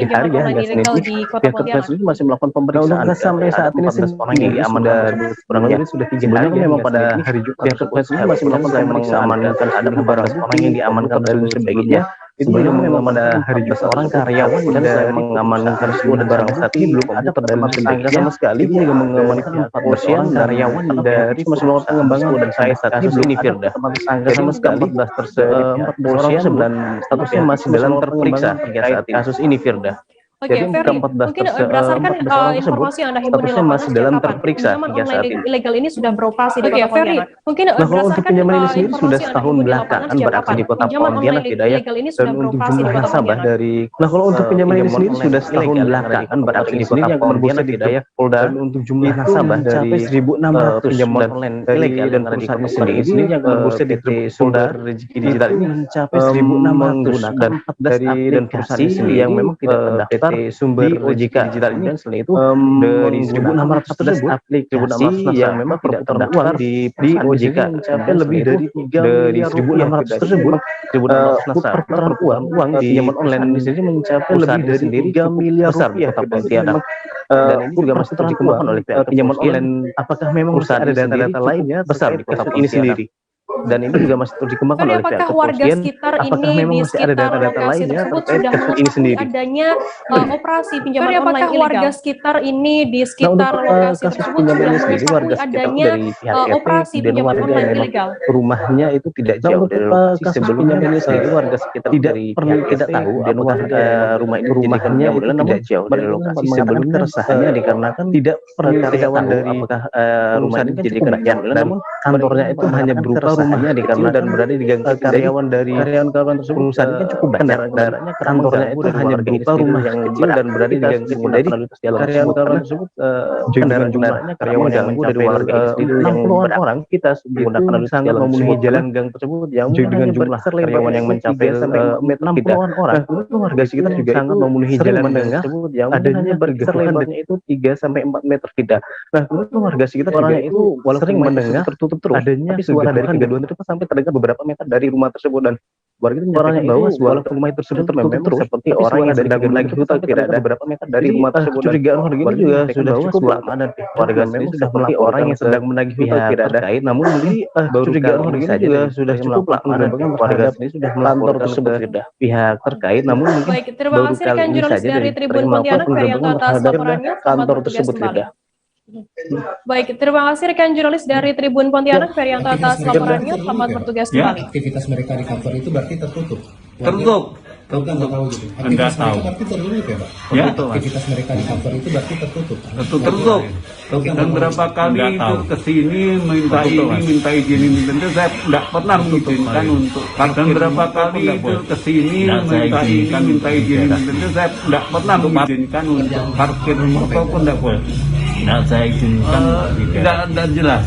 pinjaman online ilegal di Kota Pontianak? Itu masih melakukan pemeriksaan. Nah, sampai saat ini 14 orang yang diamankan kurang lebih sudah 3 hari. Memang pada hari Jumat tersebut masih melakukan pemeriksaan. Ada 14 orang yang diamankan dari sebelumnya. Sebelumnya memang pada hari Jumat orang karyawan dan mengamankan semua barang saat ini belum ada terdapat tersangka sama sekali. Ini juga mengamankan 14 orang karyawan dari masih melakukan pengembangan dan saya saat ini belum Firda. Tersangka sama sekali 14 polisian dan statusnya masih dalam terperiksa hingga saat ini. Kasus ini Firda. Oke, Ferry, mungkin berdasarkan informasi yang Anda himpun di lapangan, masih dalam terperiksa hingga saat ini. Ilegal ini sudah beroperasi di Kota Pontianak. Mungkin kalau untuk pinjaman ini sendiri sudah setahun belakangan beraksi di Kota Pontianak, Hidayah, dan untuk jumlah nasabah dari. Nah, kalau untuk pinjaman ini sendiri sudah setahun belakangan beraksi di Kota Pontianak, Hidayah, dan untuk jumlah nasabah dari 1.600 pinjaman online ilegal dan perusahaan sendiri yang berusaha di sumber rezeki digital ini mencapai 1.600 dan dari perusahaan sendiri yang memang tidak terdaftar sumber OJK digital ini, dan selain itu dari 1.611 aplikasi yang memang tidak terdaftar di OJK mencapai lebih dari 1.600 tersebut. Perputaran uang di pinjaman online di sini mencapai lebih dari 3 miliar besar di Kota Pontianak. Dan ini juga masih terus dikembangkan oleh pihak pinjaman online. Apakah memang perusahaan ada data-data lainnya besar di Kota ini sendiri? Dan ini juga masih terus dikembangkan oleh pihak kepolisian. Apakah memang masih ada data-data lainnya terkait kasus ini sendiri? Adanya operasi pinjaman online ilegal. Warga sekitar ini di sekitar lokasi kasus pinjaman ini sendiri, warga sekitar dari pihak operasi pinjaman online ilegal. Rumahnya itu tidak jauh dari lokasi sebelumnya ini sendiri, warga sekitar tidak tahu dan warga rumah ini rumahnya tidak jauh dari lokasi sebelumnya. Keresahannya dikarenakan tidak pernah karyawan dari rumah ini dijadikan jaminan, namun kantornya itu hanya berupa rumahnya dikarenakan dan berada di gang karyawan dari karyawan tersebut perusahaan ini cukup banyak. Kantornya itu hanya berupa rumah yang kecil dan berada di gang kecil. Jadi karyawan tersebut jumlahnya karyawan yang dari warga yang orang kita menggunakan sangat memenuhi jalan gang tersebut yang dengan jumlah karyawan yang mencapai sampai 60-an orang. Warga sekitar juga sangat memenuhi jalan tersebut yang adanya lebarnya itu 3 sampai 4 meter tidak. Nah, kemudian warga sekitar orangnya itu sering mendengar tertutup terus adanya suara dari kegaduhan itu sampai terdengar beberapa meter dari rumah tersebut, dan warga itu menyatakan bahwa suara rumah itu tersebut tertutup terus seperti orang yang sedang lagi hutan tidak ada beberapa meter dari rumah tersebut. Curigaan warga ini juga sudah cukup lama dan warga sendiri sudah seperti orang yang sedang menagih hutan tidak ada. Namun ini curigaan warga ini juga sudah cukup lama dan warga sendiri sudah kantor tersebut sudah pihak terkait. Namun mungkin baru kali ini saja dari Tribun Pontianak terhadap kantor tersebut sudah. Baik, terima kasih rekan jurnalis dari Tribun Pontianak, Ferianto atas laporannya. Selamat bertugas kembali. Aktivitas mereka di kantor itu berarti tertutup. Tertutup. Kita nggak tahu gitu. Enggak tahu. Berarti tertutup ya, Pak? Ya. Aktivitas mereka di kantor itu berarti tertutup. Tertutup. Dan berapa kali itu kesini minta izin, tentu saya tidak pernah mengizinkan untuk. Dan berapa kali itu kesini minta izin, tentu saya tidak pernah mengizinkan untuk parkir motor pun tidak boleh. Tidak saya izinkan. Tidak jelas.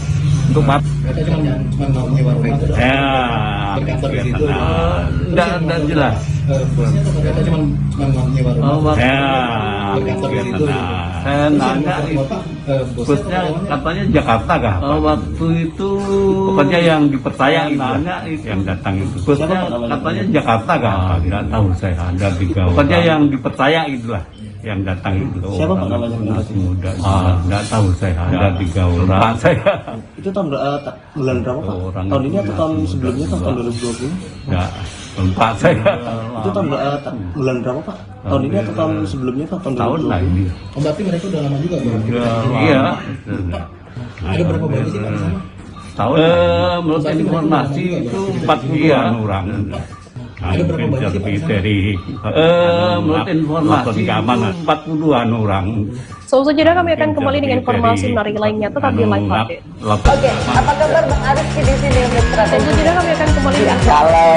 Untuk parkir. Mereka cuma mau nyewa rumah itu. Ya. Berkantor di situ. Tidak jelas. Mereka cuma mau nyewa rumah. Ya. Berkantor di situ. Saya nanya bosnya katanya Jakarta kah? Waktu itu pokoknya yang dipercaya nanya itu yang datang itu. Bosnya katanya Jakarta kah? Tidak tahu saya, ada 3 orang. Pokoknya yang dipercaya itulah yang datang itu. Siapa Pak namanya? Masih muda. Tidak tahu saya, ada 3 orang. Pak saya. Itu bulan berapa Pak? Tahun ini atau tahun sebelumnya, tahun 2020? Enggak. Lupa saya. Itu bulan berapa Pak? Tahun ini atau tahun sebelumnya, tahun 2020? Tahun lah ini. Oh, berarti mereka udah lama juga Bang? Iya. Ada berapa banyak sih Pak di sana? Tahun. Menurut informasi itu 40-an orang. Ada berapa banyak sih Pak di sana? Dari menurut informasi 40-an orang. Saudara kami akan kembali dengan informasi menarik lainnya, tetap di live update. Oke, apa kabar Bang Arief di sini untuk strategi? Saudara kami akan kembali dengan Kalau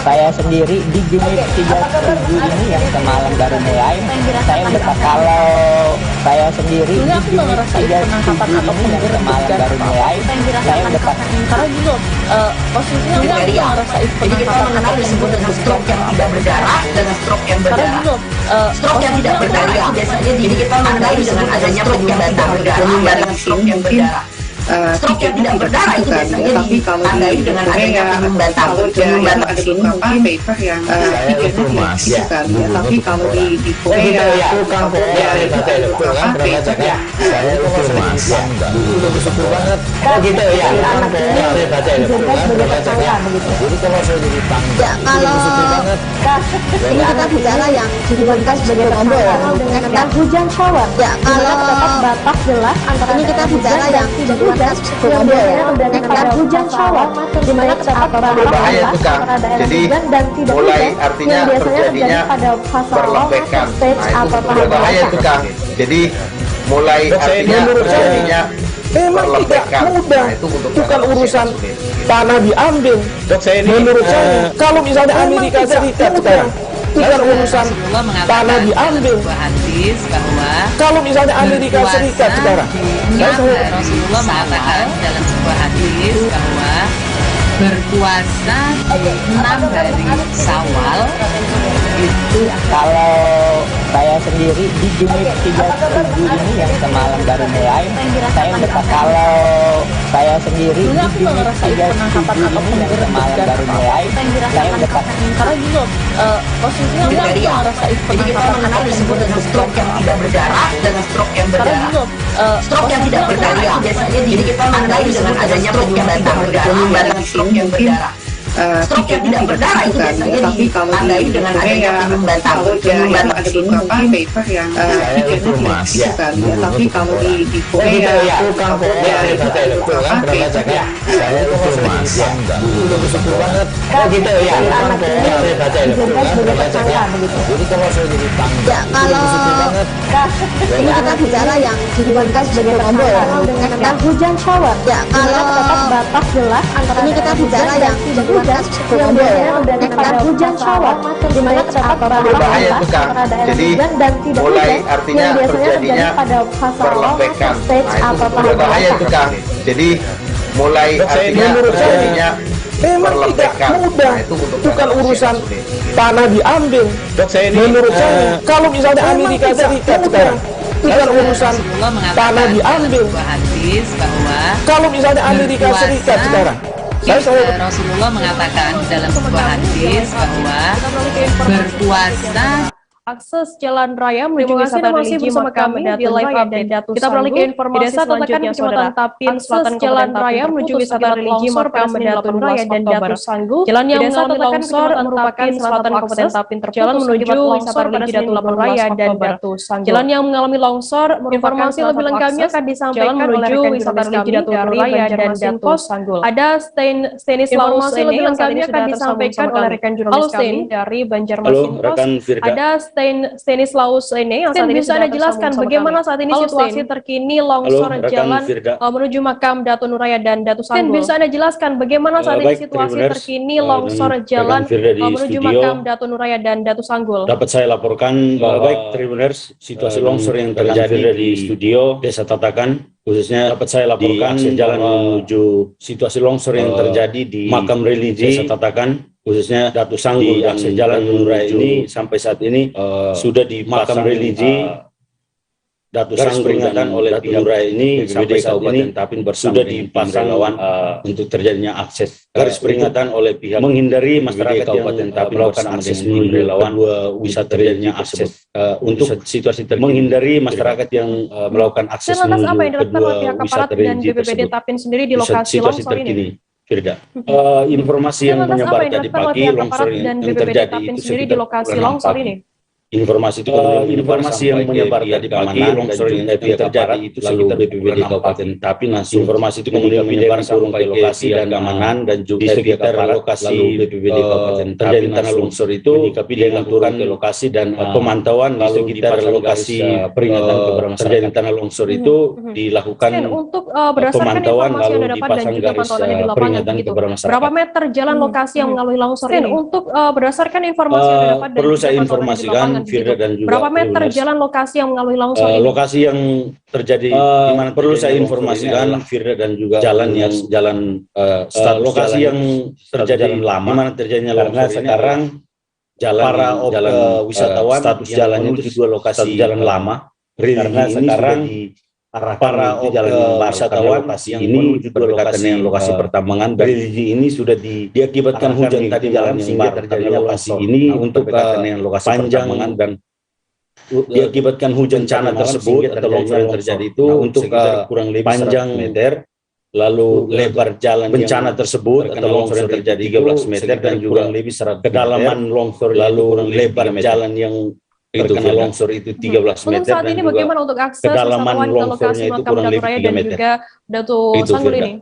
saya sendiri di Unit 37 ini yang semalam baru mulai, saya udah kalau saya sendiri di Unit 37 ini yang semalam baru mulai, saya udah Karena gitu, posisinya nggak ngerasain jadi kita mengenal disebut dengan stroke yang tidak berdarah dan stroke yang berdarah. Stroke yang tidak berdarah itu biasanya jadi kita mengenai dengan adanya penyumbatan darah dan stroke yang berdarah. Stroke yang tidak berdarah itu biasanya ditandai dengan adanya penyumbatan. Kalau ada beberapa paper yang pikirnya gitu kan ya, tapi kalau di Korea itu ada beberapa paper yang gitu ya. Anak ini dijadikan sebagai tersangka begitu. Ya kalau ini kita bicara yang dijadikan sebagai tersangka dengan hujan shower. Ya kalau terdapat batas jelas antara ini kita bicara yang tidak hujan dengan hujan shower, di mana terdapat batas antara daerah hujan dan tidak hujan yang biasanya terjadi pada fase awal stage atau tahap basah. Jadi mulai artinya terjadinya memang tidak mudah, bukan urusan tanah diambil. Menurut saya, kalau misalnya Amerika Serikat sekarang, bukan urusan tanah diambil. Kalau misalnya Amerika Serikat sekarang, Rasulullah mengatakan dalam sebuah hadis bahwa berpuasa di 6 hari Syawal itu kalau saya sendiri di Juni 37 ini yang semalam baru mulai, saya dekat kalau saya sendiri di Juni 37 ini yang semalam baru mulai, saya dekat karena gitu posisinya nggak merasa jadi kita mengenal disebut dengan stroke yang tidak berdarah dan stroke yang berdarah. Stroke yang tidak berdarah itu biasanya jadi kita tandai dengan adanya penyumbatan berdarah dan stroke yang berdarah. Stroke yang tidak berdarah itu biasanya ditandai dengan adanya penyumbatan. ada beberapa paper yang pikirnya gitu kan ya, tapi kalau di Korea itu ada beberapa paper yang gitu ya. Anak ini dijadikan sebagai tersangka begitu. Ya kalau ini kita bicara yang dijadikan sebagai tersangka dengan hujan shower. Ya kalau terdapat batas jelas antara ini kita bicara yang tidak hujan yang biasanya terjadi pada hujan shower, di mana terdapat batas antara daerah hujan dan tidak hujan yang biasanya terjadi pada fase awal stage atau tahap basah. Jadi mulai artinya terjadinya memang tidak mudah, bukan urusan tanah diambil. Menurut saya, kalau misalnya Amerika Serikat sekarang, bukan urusan tanah diambil. Kalau misalnya Amerika Serikat sekarang, Rasulullah mengatakan dalam sebuah hadis bahwa berpuasa akses jalan raya menuju wisata religi bersama kami di live update Datu Kita beralih ke informasi selanjutnya, Kecamatan Tapin, Selatan jalan raya menuju wisata religi Makam Datu Raya dan Datu Sanggu. Jalan yang mengalami longsor merupakan selatan Kabupaten Tapin jalan menuju wisata religi Datu Raya dan Datu Sanggu. Jalan yang mengalami longsor, informasi lebih lengkapnya akan disampaikan menuju wisata religi Datu Raya dan Datu Sanggu. Ada Stanislaus lebih lengkapnya akan disampaikan oleh rekan jurnalis kami dari Banjarmasin Post. Ada Stanislaus ini yang saat ini bisa Anda jelaskan bagaimana saat ini situasi terkini longsor jalan menuju makam Datu Nuraya dan Datu Sanggu. Bisa Anda jelaskan bagaimana saat ini situasi terkini longsor jalan menuju makam Datu Nuraya dan Datu Sanggu. Dapat saya laporkan baik Tribuners, situasi longsor yang terjadi di studio Desa Tatakan, khususnya dapat saya laporkan jalan menuju situasi longsor yang terjadi di makam religi Desa Tatakan, khususnya Datu Sanggu dan jalan menuju ini sampai saat ini sudah di makam religi Datu Sanggu peringatan oleh Datu Nuraya ini sampai saat ini sudah dipasang untuk terjadinya akses garis peringatan oleh pihak menghindari masyarakat Kabupaten Tapin melakukan akses menuju relawan wisata terjadinya akses untuk situasi menghindari masyarakat yang melakukan akses menuju kedua wisata religi tersebut. Tapin sendiri di lokasi longsor ini. Firda, informasi yang menyebar tadi pagi longsor yang terjadi itu sendiri di lokasi longsor ini. Informasi itu informasi yang menyebar tadi pagi longsor yang terjadi itu sekitar BPBD Kabupaten Tapin langsung informasi itu kemudian menyebar sampai lokasi dan keamanan dan juga di sekitar lokasi BPBD Kabupaten Tapin tanah longsor itu dengan turun ke lokasi dan pemantauan di sekitar lokasi peringatan terjadi tanah longsor itu dilakukan pemantauan lalu dipasang garis peringatan kepada masyarakat. Berapa meter jalan lokasi yang mengalami longsor ini? Untuk berdasarkan informasi yang didapat dari perlu saya informasikan Firda dan juga berapa meter jalan lokasi yang mengalami longsor ini? Lokasi yang terjadi di mana perlu saya informasikan Firda dan juga jalan yang lokasi yang terjadi lama di mana terjadinya longsor sekarang jalan wisatawan status jalannya itu dua lokasi jalan lama karena sekarang para wisatawan yang ini berdekatan dengan lokasi pertambangan dan religi ini sudah diakibatkan hujan tadi malam sehingga terjadi lokasi ini untuk dengan lokasi pertambangan dan diakibatkan hujan bencana tersebut atau longsor yang terjadi itu untuk kurang lebih panjang meter, lalu lebar jalan bencana tersebut atau longsor yang terjadi 13 meter dan juga lebih kedalaman longsor lalu lebar jalan yang terkena longsor itu 13 meter saat ini bagaimana untuk akses kedalaman wisatawan ke lokasi longsornya itu makam kurang Datuk lebih Raya 3 dan meter. juga Datu Itu, Sanggul Firda. ini?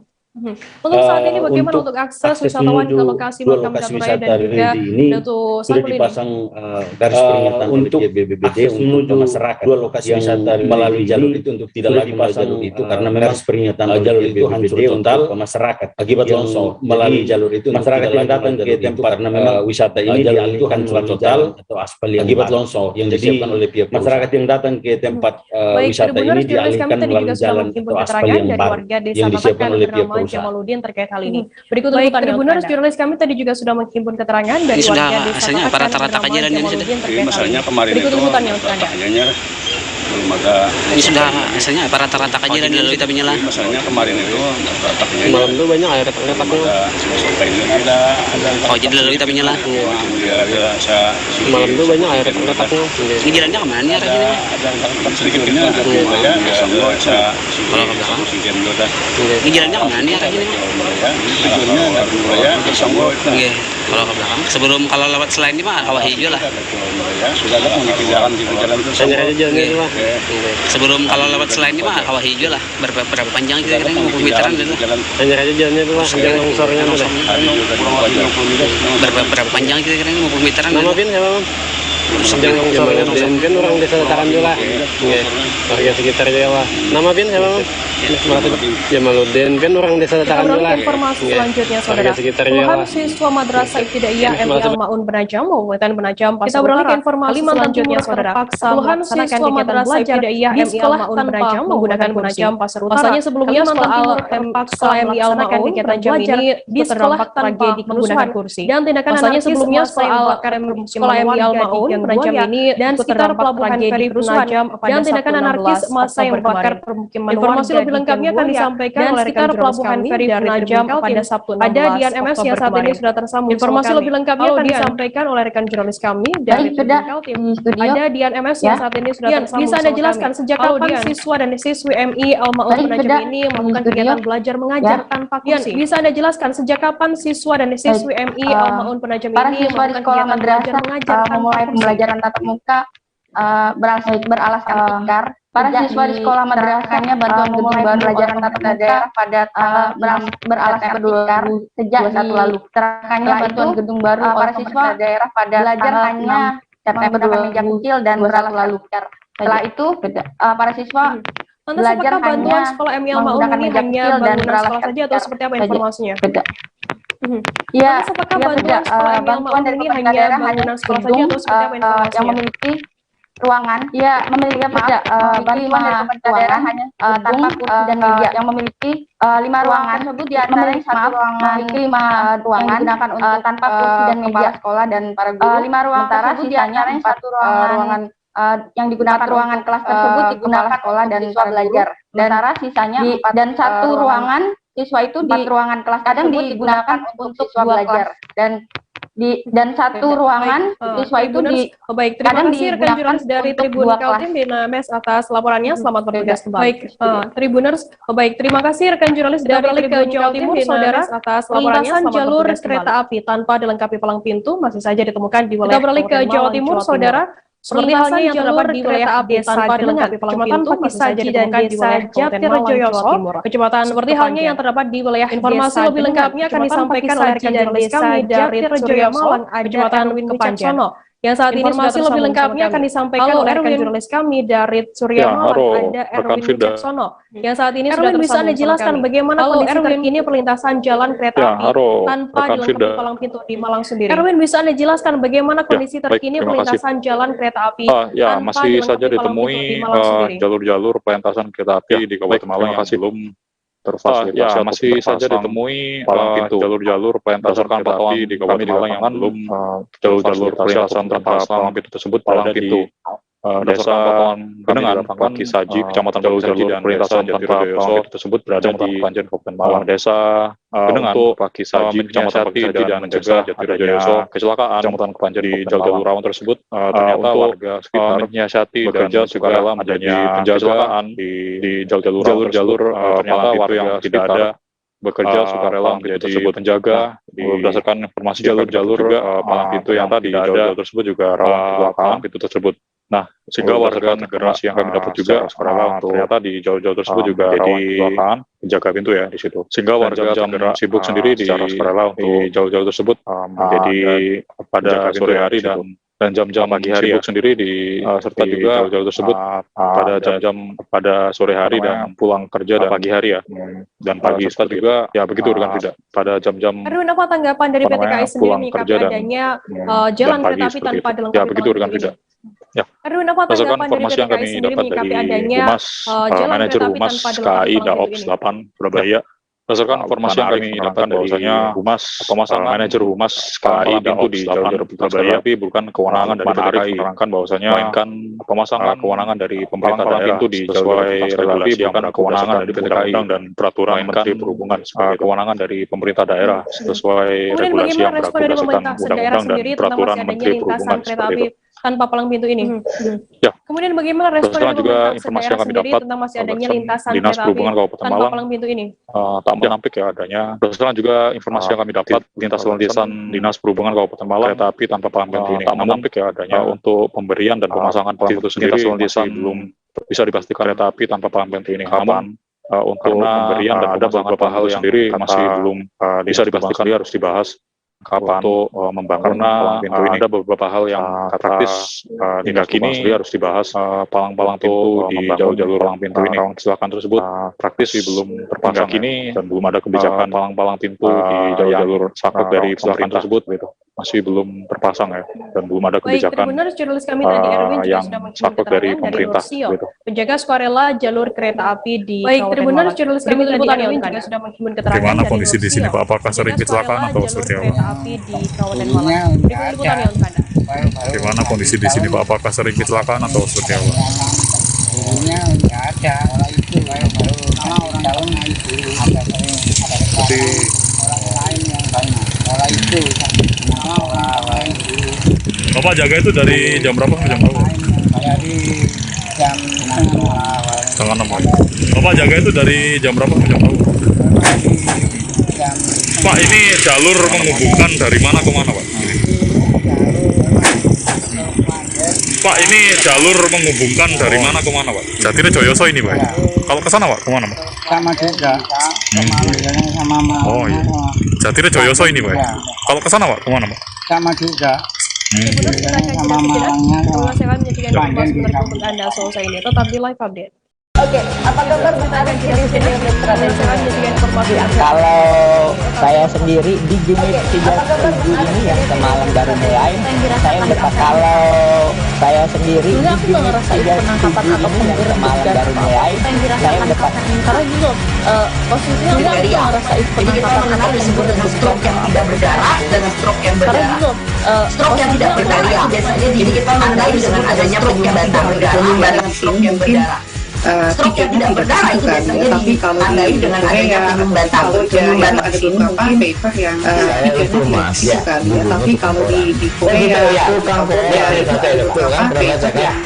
Untuk saat ini bagaimana untuk akses wisatawan ke lokasi makam Datuk Raya dan juga Datu sudah Sanggul ini? dipasang garis peringatan untuk BPBD untuk masyarakat dua lokasi wisata melalui jalur itu untuk tidak lagi jalur itu karena memang garis peringatan jalur itu hancur total ke masyarakat akibat longsor melalui jalur itu masyarakat yang datang ke tempat karena memang wisata ini jalur itu hancur total atau aspal yang akibat longsor yang disiapkan oleh pihak masyarakat yang datang ke tempat wisata ini dialihkan melalui jalan atau aspal yang baru yang disiapkan oleh pihak perusahaan. Jamaludin terkait hal ini. Berikut liputannya. Tribuners, jurnalis kami tadi juga sudah menghimpun keterangan dari warga desa rata-rata kajian ini sudah. Masalahnya kemarin berikut itu liputannya untuk Anda. Belum ada. Ini sudah misalnya rata-rata kajian dilalui tapi nyala. Masalahnya kemarin itu malam itu banyak air retaknya. Oh jadi dilalui tapi nyala. Malam itu banyak air retaknya. Ini jalannya kemana nih arahnya? Sedikitnya ada ya Sanggo kalau ke belakang. Ini jalannya kemana nih arahnya? Tujuannya dari Raya ke Sanggo. Oke, kalau ke belakang. Sebelum kalau lewat selain ini mah kawah hijau lah. Sudah ada jalan itu. Sebelum kalau lewat selain ini mah kawah hijau lah. Berapa panjang kira-kira 50 meteran gitu. Hanya aja jalannya itu lah, jangan longsornya tuh. Berapa panjang kira-kira 50 meteran. Nama Bin siapa, Bang? Jangan longsornya Bin orang desa Tatakan juga. Warga sekitar juga. Nama Bin siapa, Bang? Jamaludin Bin orang desa Tatakan juga. Informasi selanjutnya, saudara. Puluhan siswa Madrasah Ibtidaiyah MI Al-Maun Penajam, Kabupaten Penajam, Pasar Utara, informasi selanjutnya, saudara. Puluhan siswa Madrasah Ibtidaiyah MI Al-Maun Penajam menggunakan Penajam Pasar Utara. Pasalnya sebelumnya sekolah MI Al-Maun kegiatan jam ini terdampak tragedi menggunakan kursi. Dan tindakan sebelumnya sekolah MI Al-Maun Penajam ini dan sekitar pelabuhan feri Penajam dan tindakan anarkis masa yang membakar permukiman warga. Lebih lengkapnya akan disampaikan oleh rekan pelabuhan feri Penajam pada Sabtu 16 Ada MS yang saat ini sudah tersambung. Informasi lebih lengkapnya akan disampaikan oleh rekan jurnalis kami dari Ada Dian MS yang saat ini sudah tersambung. Bisa Anda jelaskan sejak kapan siswa dan siswi MI Al-Maun Penajam ini melakukan kegiatan belajar mengajar tanpa kursi? Bisa Anda jelaskan sejak kapan siswa dan siswi MI Al-Maun Penajam ini melakukan kegiatan belajar mengajar tanpa pembelajaran tatap muka beralaskan tikar. Para siswa di sekolah madrasahnya bantuan gedung baru pelajaran tatap muka pada beralaskan tikar sejak 1 lalu. Terakhirnya bantuan gedung baru para siswa daerah pada belajar hanya September meja kecil dan beralaskan tikar. Setelah itu para siswa belajar bantuan sekolah MI Al-Maun ini hanya bangunan sekolah saja atau seperti apa informasinya? Ya, apakah bantuan sekolah MI Al-Maun ini hanya bangunan sekolah saja atau seperti apa informasinya? Yang memiliki ruangan, ya memiliki bantuan dari pemerintah daerah hanya tanpa kursi dan meja yang memiliki 5 ruangan tersebut di antaranya satu ruangan memiliki 5 ruangan digunakan untuk tanpa kursi dan meja sekolah dan para guru 5 ruangan tersebut sisanya 4 ruangan yang digunakan ruangan kelas tersebut digunakan sekolah dan siswa belajar dan sisanya dan 1 ruangan siswa itu di ruangan kelas kadang digunakan untuk siswa belajar dan 1 ruangan siswa itu baik, terima kasih rekan jurnalis dari Tribun Kaltim di Names atas laporannya. Selamat bertugas kembali. Baik, Tribuners, baik, terima kasih rekan jurnalis dari Tribun Jawa Timur, saudara, atas laporannya. Selamat jalur kereta api tanpa dilengkapi palang pintu masih saja ditemukan di wilayah. Kita beralih ke Jawa Timur, saudara. Seperti halnya yang terdapat di wilayah desa dengan Kecamatan Pakisaji dan Desa Jatirejoyoso, Kecamatan seperti halnya yang terdapat di wilayah informasi lebih lengkapnya akan disampaikan oleh rekan jurnalis kami dari Jatirejoyoso, Kecamatan Kepanjen. Yang saat ini informasi lebih lengkapnya akan disampaikan oleh rekan jurnalis kami dari Suryamalan, ada Erwin Wicaksono. Yang saat ini sudah bisa Anda jelaskan bagaimana kondisi terkini perlintasan jalan kereta api tanpa dilengkapi palang pintu di Malang sendiri. Erwin, bisa Anda jelaskan bagaimana kondisi terkini perlintasan jalan kereta api ya masih saja ditemui jalur-jalur perlintasan kereta api di Kabupaten Malang yang belum terfasilitasi masih saja ditemui jalur-jalur perlintasan kereta api di Kabupaten Malang yang belum jalur-jalur perlintasan palang pintu tersebut berada di desa Genengan, Paki Saji, Kecamatan Jalur dan Perlintasan Jatiroyoso tersebut berada di Panjen Kabupaten Malang. Desa Genengan, Paki Saji, Kecamatan Paki Saji dan mencegah Jatiroyoso kecelakaan Kecamatan Kepanjen di jalur rawan tersebut. Ternyata warga sekitar menyiasati bekerja sukarela adanya kecelakaan di jalur ternyata warga yang tidak ada bekerja sukarela menjadi penjaga berdasarkan informasi jalur-jalur palang pintu yang tadi jalur tersebut juga rawan kecelakaan pintu tersebut. Nah, sehingga warga informasi yang kami dapat juga sukarela ternyata di jalur-jalur tersebut juga rawan kecelakaan penjaga pintu ya di situ. Sehingga warga jam sibuk sendiri di sukarela untuk jalur-jalur tersebut jadi pada sore hari dan jam-jam pagi hari sibuk sendiri di serta juga jalur tersebut pada jam-jam pada sore hari dan pulang kerja dan pagi hari ya dan pagi serta juga ya begitu kan tidak pada jam-jam Erwin, apa tanggapan dari PT KAI sendiri menyikapi adanya jalan kereta api tanpa dilengkapi ya begitu kan tidak ya. Erwin, apa tanggapan dari PT KAI sendiri menyikapi adanya jalan kereta api tanpa dilengkapi Daops 8 Surabaya. Berdasarkan informasi yang kami dapatkan bahwasanya Humas pemasangan manajer Humas KAI pintu di jalur Surabaya tapi bukan kewenangan dari PT KAI menerangkan bahwasanya melainkan pemasangan kewenangan dari pemerintah daerah pintu di sesuai regulasi yang bukan kewenangan dari PT KAI dan peraturan Menteri Perhubungan sebagai kewenangan dari pemerintah daerah sesuai regulasi yang berlaku berdasarkan undang-undang dan peraturan Menteri Perhubungan seperti itu. Tanpa palang pintu ini. Ya. Kemudian bagaimana respon dari juga pemerintah informasi yang daerah kami sendiri dapat tentang masih adanya lintasan Dinas kereta api Perhubungan Kabupaten tanpa Malang palang pintu ini? tak menampik ya adanya. Berdasarkan juga informasi yang kami dapat lintasan Dinas Perhubungan Kabupaten Malang kereta api tanpa palang pintu ini tak menampik ya adanya untuk pemberian dan pemasangan palang pintu sendiri masih belum bisa dipastikan kereta api tanpa palang pintu ini kapan untuk pemberian dan ada beberapa hal sendiri masih belum bisa dipastikan harus dibahas kapan untuk membangun palang pintu ini. Ada beberapa hal yang praktis hingga kini harus dibahas palang-palang pintu di jalur palang pintu ini. Kecelakaan tersebut praktis belum terpasang kini dan belum ada kebijakan palang-palang pintu di jalur sakit dari pemerintah tersebut gitu. Masih belum terpasang ya dan belum ada kebijakan jurnalis kami tadi Erwin juga sudah sakit dari pemerintah gitu. Penjaga sukarela jalur kereta api di Tribuners jurnalis kami tadi Erwin juga sudah menghimpun keterangan. Bagaimana kondisi di sini Pak? Apakah sering kecelakaan atau seperti apa? Di Kabupaten Malang. Bagaimana kondisi di sini Pak? Apakah sering kecelakaan atau seperti apa? Dulunya nggak ada, kalau itu baru orang dalam itu seperti orang lain yang banyak, kalau itu orang lain dulu. Bapak jaga itu dari jam berapa sampai jam berapa? Dari jam 5:30. Bapak jaga itu dari jam berapa sampai jam berapa? Pak, ini jalur menghubungkan dari mana ke mana, Pak? Pak, ini jalur menghubungkan dari mana ke mana, Pak? Jatiroyoso ini, Pak. Kalau ke sana, Pak, ke mana, Pak? Sama juga. Sama oh iya. Jatiroyoso ini, Pak. Kalau ke sana, Pak, ke mana, Pak? Sama juga. Sama Malangnya. Saya akan menjadikan informasi menarik untuk Anda selesai ini. Tetap di live update. Oke, apa kabar berada di sini Kalau saya sendiri di unit 37 ini yang semalam baru mulai, saya udah kalau saya sendiri di unit 37 ini yang semalam baru mulai, saya udah karena gitu posisinya kriteria. Jadi kita mengenal disebut dengan stroke yang tidak berdarah dan stroke yang berdarah. Stroke yang tidak berdarah itu biasanya jadi kita tandai dengan adanya penyumbatan berdarah dan stroke yang berdarah. Stroke yang tidak berdarah itu biasanya ditandai dengan adanya penyumbatan. Ada beberapa paper yang pikirnya tidak ya, tapi kalau di Korea atau Kamboja itu ada beberapa paper yang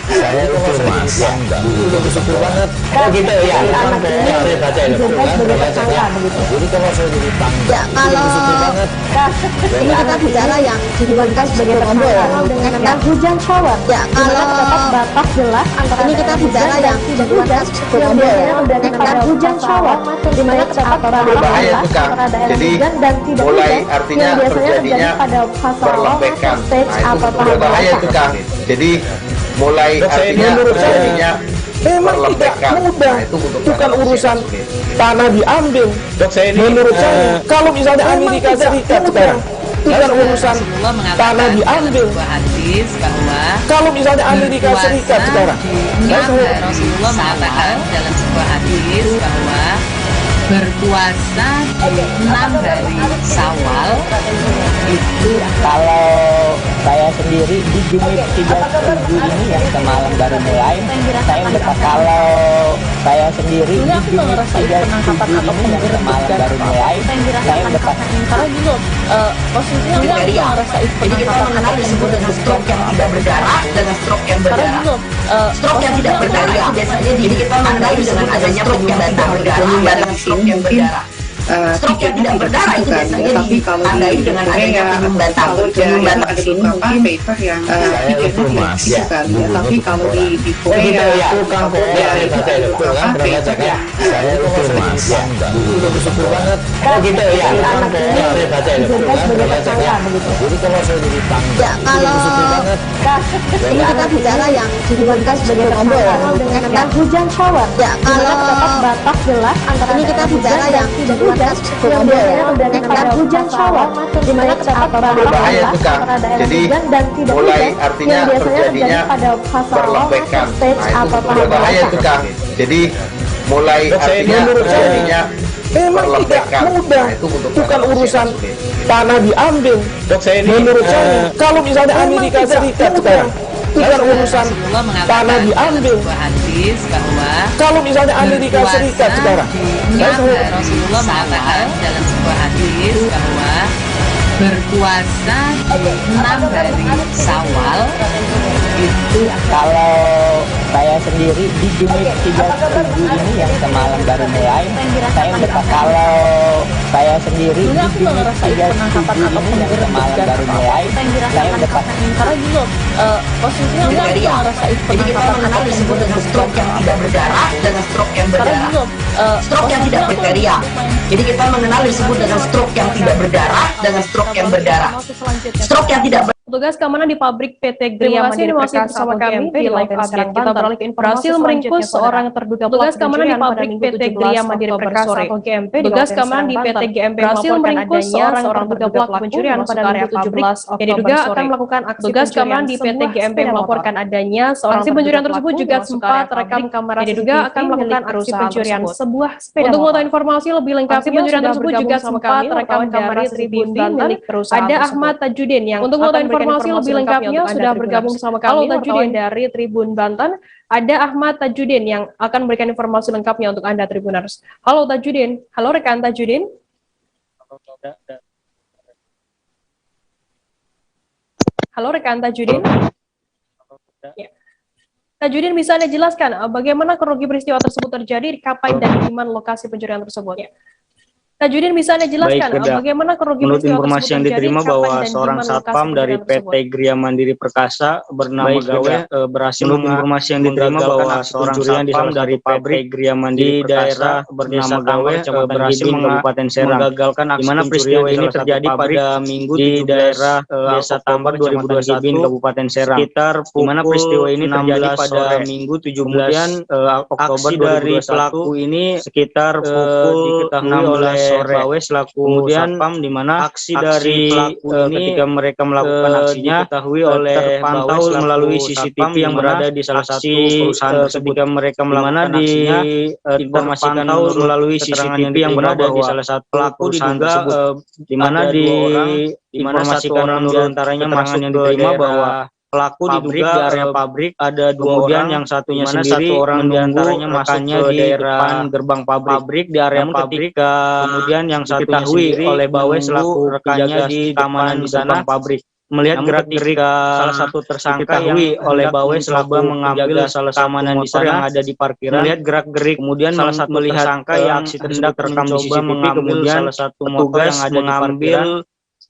ya kalau ini kita bicara yang diberikan sebagai tersangka dengan hujan shower ya kalau batas jelas antara ini kita bicara yang hujan hujan shower di mana terdapat batas antara daerah hujan dan tidak hujan yang biasanya terjadi pada fase awal stage atau tahap dewasa. Jadi mulai artinya terjadinya memang tidak mudah, bukan urusan tanah diambil. Menurut saya, kalau misalnya Amerika Serikat sekarang bukan urusan tanah diambil. Kalau misalnya Amerika Serikat sekarang, Rasulullah mengatakan dalam sebuah hadis bahwa berpuasa di 6 hari Syawal itu kalau saya sendiri di Jumit 37 ini yang semalam baru mulai, saya udah kalau saya sendiri di Jumit 37 ini yang semalam baru mulai, saya udah karena gitu posisinya kriteria. Jadi kita mengenal disebut dengan stroke yang tidak berdarah dengan stroke yang berdarah. Stroke yang tidak berdarah itu biasanya jadi kita mengenal dengan adanya penyumbatan darah dengan stroke yang berdarah. Stroke yang tidak berdarah itu biasanya ditandai dengan adanya penyumbatan mungkin paper yang pikirnya tidak kan ya, tapi kalau di Korea ini kita bicara yang dihubungkan sebagai tersangka dengan hujan shower. Ya, kalau batas jelas antara ini kita bicara yang tidak hujan dengan hujan shower, di mana terdapat berbahaya juga. Jadi mulai artinya terjadinya berlepekan. Nah, itu berbahaya juga. Jadi mulai artinya terjadinya berlepekan. Nah, itu bukan urusan tanah diambil. Menurut saya, kalau misalnya Amerika Serikat sekarang bukan urusan tanah diambil. Kalau misalnya Amerika Serikat sekarang, Rasulullah mengatakan dalam sebuah hadis bahwa berpuasa di 6 hari Syawal itu kalau saya sendiri di Jumit 37 ini yang semalam baru mulai, saya udah kalau saya sendiri di Jumit 37 ini yang semalam baru mulai, saya udah karena gitu posisinya kriteria. Jadi kita mengenal disebut dengan stroke yang tidak berdarah dengan stroke yang berdarah. Stroke yang tidak berkriteria. Jadi kita mengenal disebut dengan stroke yang tidak berdarah dengan stroke yang berdarah. Stroke yang tidak Petugas keamanan di pabrik PT Gria Mandiri Perkasa bersama kami di live update. Kita beralih ke informasi meringkus seorang terduga petugas keamanan di pabrik PT Gria Mandiri Perkasa atau GMP. Petugas keamanan di PT GMP berhasil meringkus seorang terduga pelaku pencurian pada Minggu 17 Oktober yang diduga akan melakukan aksi petugas keamanan di PT GMP melaporkan adanya seorang aksi pencurian tersebut juga sempat terekam kamera yang diduga akan melakukan aksi pencurian sebuah sepeda. Untuk mengetahui informasi lebih lengkap, aksi pencurian tersebut juga sempat terekam kamera Tribun Banten. Ada Ahmad Tajudin yang untuk mengetahui informasi lebih lengkapnya sudah bergabung bersama kami Tajudin dari Tribun Banten. Ada Ahmad Tajudin yang akan memberikan informasi lengkapnya untuk Anda Tribuners. Halo Tajudin. Halo rekan Tajudin. Halo rekan Tajudin. Ya. Tajudin, bisa Anda jelaskan bagaimana kronologi peristiwa tersebut terjadi, kapan dan di mana lokasi pencurian tersebut? Ya. Tajudin, bisa Anda jelaskan bagaimana kronologi menurut informasi yang diterima bahwa seorang satpam dari PT Gria Mandiri Perkasa bernama Gawe berhasil informasi yang diterima bahwa seorang satpam dari PT Gria Mandiri di daerah bernama Gawe berhasil Kabupaten Serang menggagalkan aksi pencurian. Peristiwa ini terjadi pada Minggu di daerah Desa Tambar 2021 Kabupaten Serang. Sekitar di mana peristiwa ini terjadi pada Minggu 17 Oktober 2021. Dari pelaku ini sekitar pukul 16 sore selaku kemudian satpam, di mana aksi dari pelaku ini ketika mereka melakukan aksinya diketahui oleh terpantau melalui CCTV yang berada di salah satu perusahaan ketika mereka melakukan aksinya diinformasikan melalui CCTV yang berada di salah satu pelaku diduga di mana diinformasikan menurut antaranya keterangan yang diterima bahwa pelaku diduga di area pabrik ada dua orang, yang satunya sendiri, satu orang diantaranya masuknya di depan gerbang pabrik di area pabrik, kemudian yang satunya sendiri oleh Bawe selaku rekannya di keamanan di sana pabrik. Melihat gerak-gerik salah satu tersangka yang oleh Bawe selaku mengambil salah satu motor yang ada di parkiran, melihat gerak-gerik kemudian salah satu tersangka yang aksi tersebut terekam di CCTV, kemudian salah satu motor yang ada di parkiran,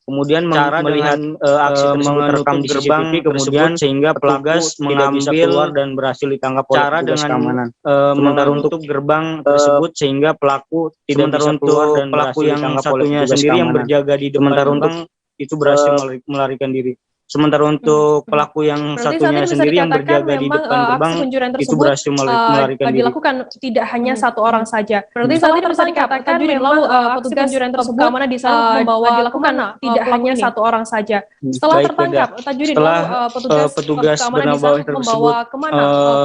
kemudian melihat aksi tersebut terekam di CCTV, kemudian sehingga petugas tidak bisa keluar dan berhasil ditangkap oleh petugas keamanan. Sementara untuk gerbang tersebut sehingga pelaku tidak bisa keluar dan pelaku yang satunya sendiri yang berjaga di depan gerbang itu berhasil melarikan diri. Sementara untuk pelaku yang satunya sendiri yang berjaga di depan gerbang itu berhasil melarikan diri. Dilakukan tidak hanya satu orang saja. Berarti saat ini bisa dikatakan memang petugas pencurian tersebut keamanan di sana dilakukan tidak hanya satu orang saja. Setelah tertangkap, Tajudin, petugas bernama bawah tersebut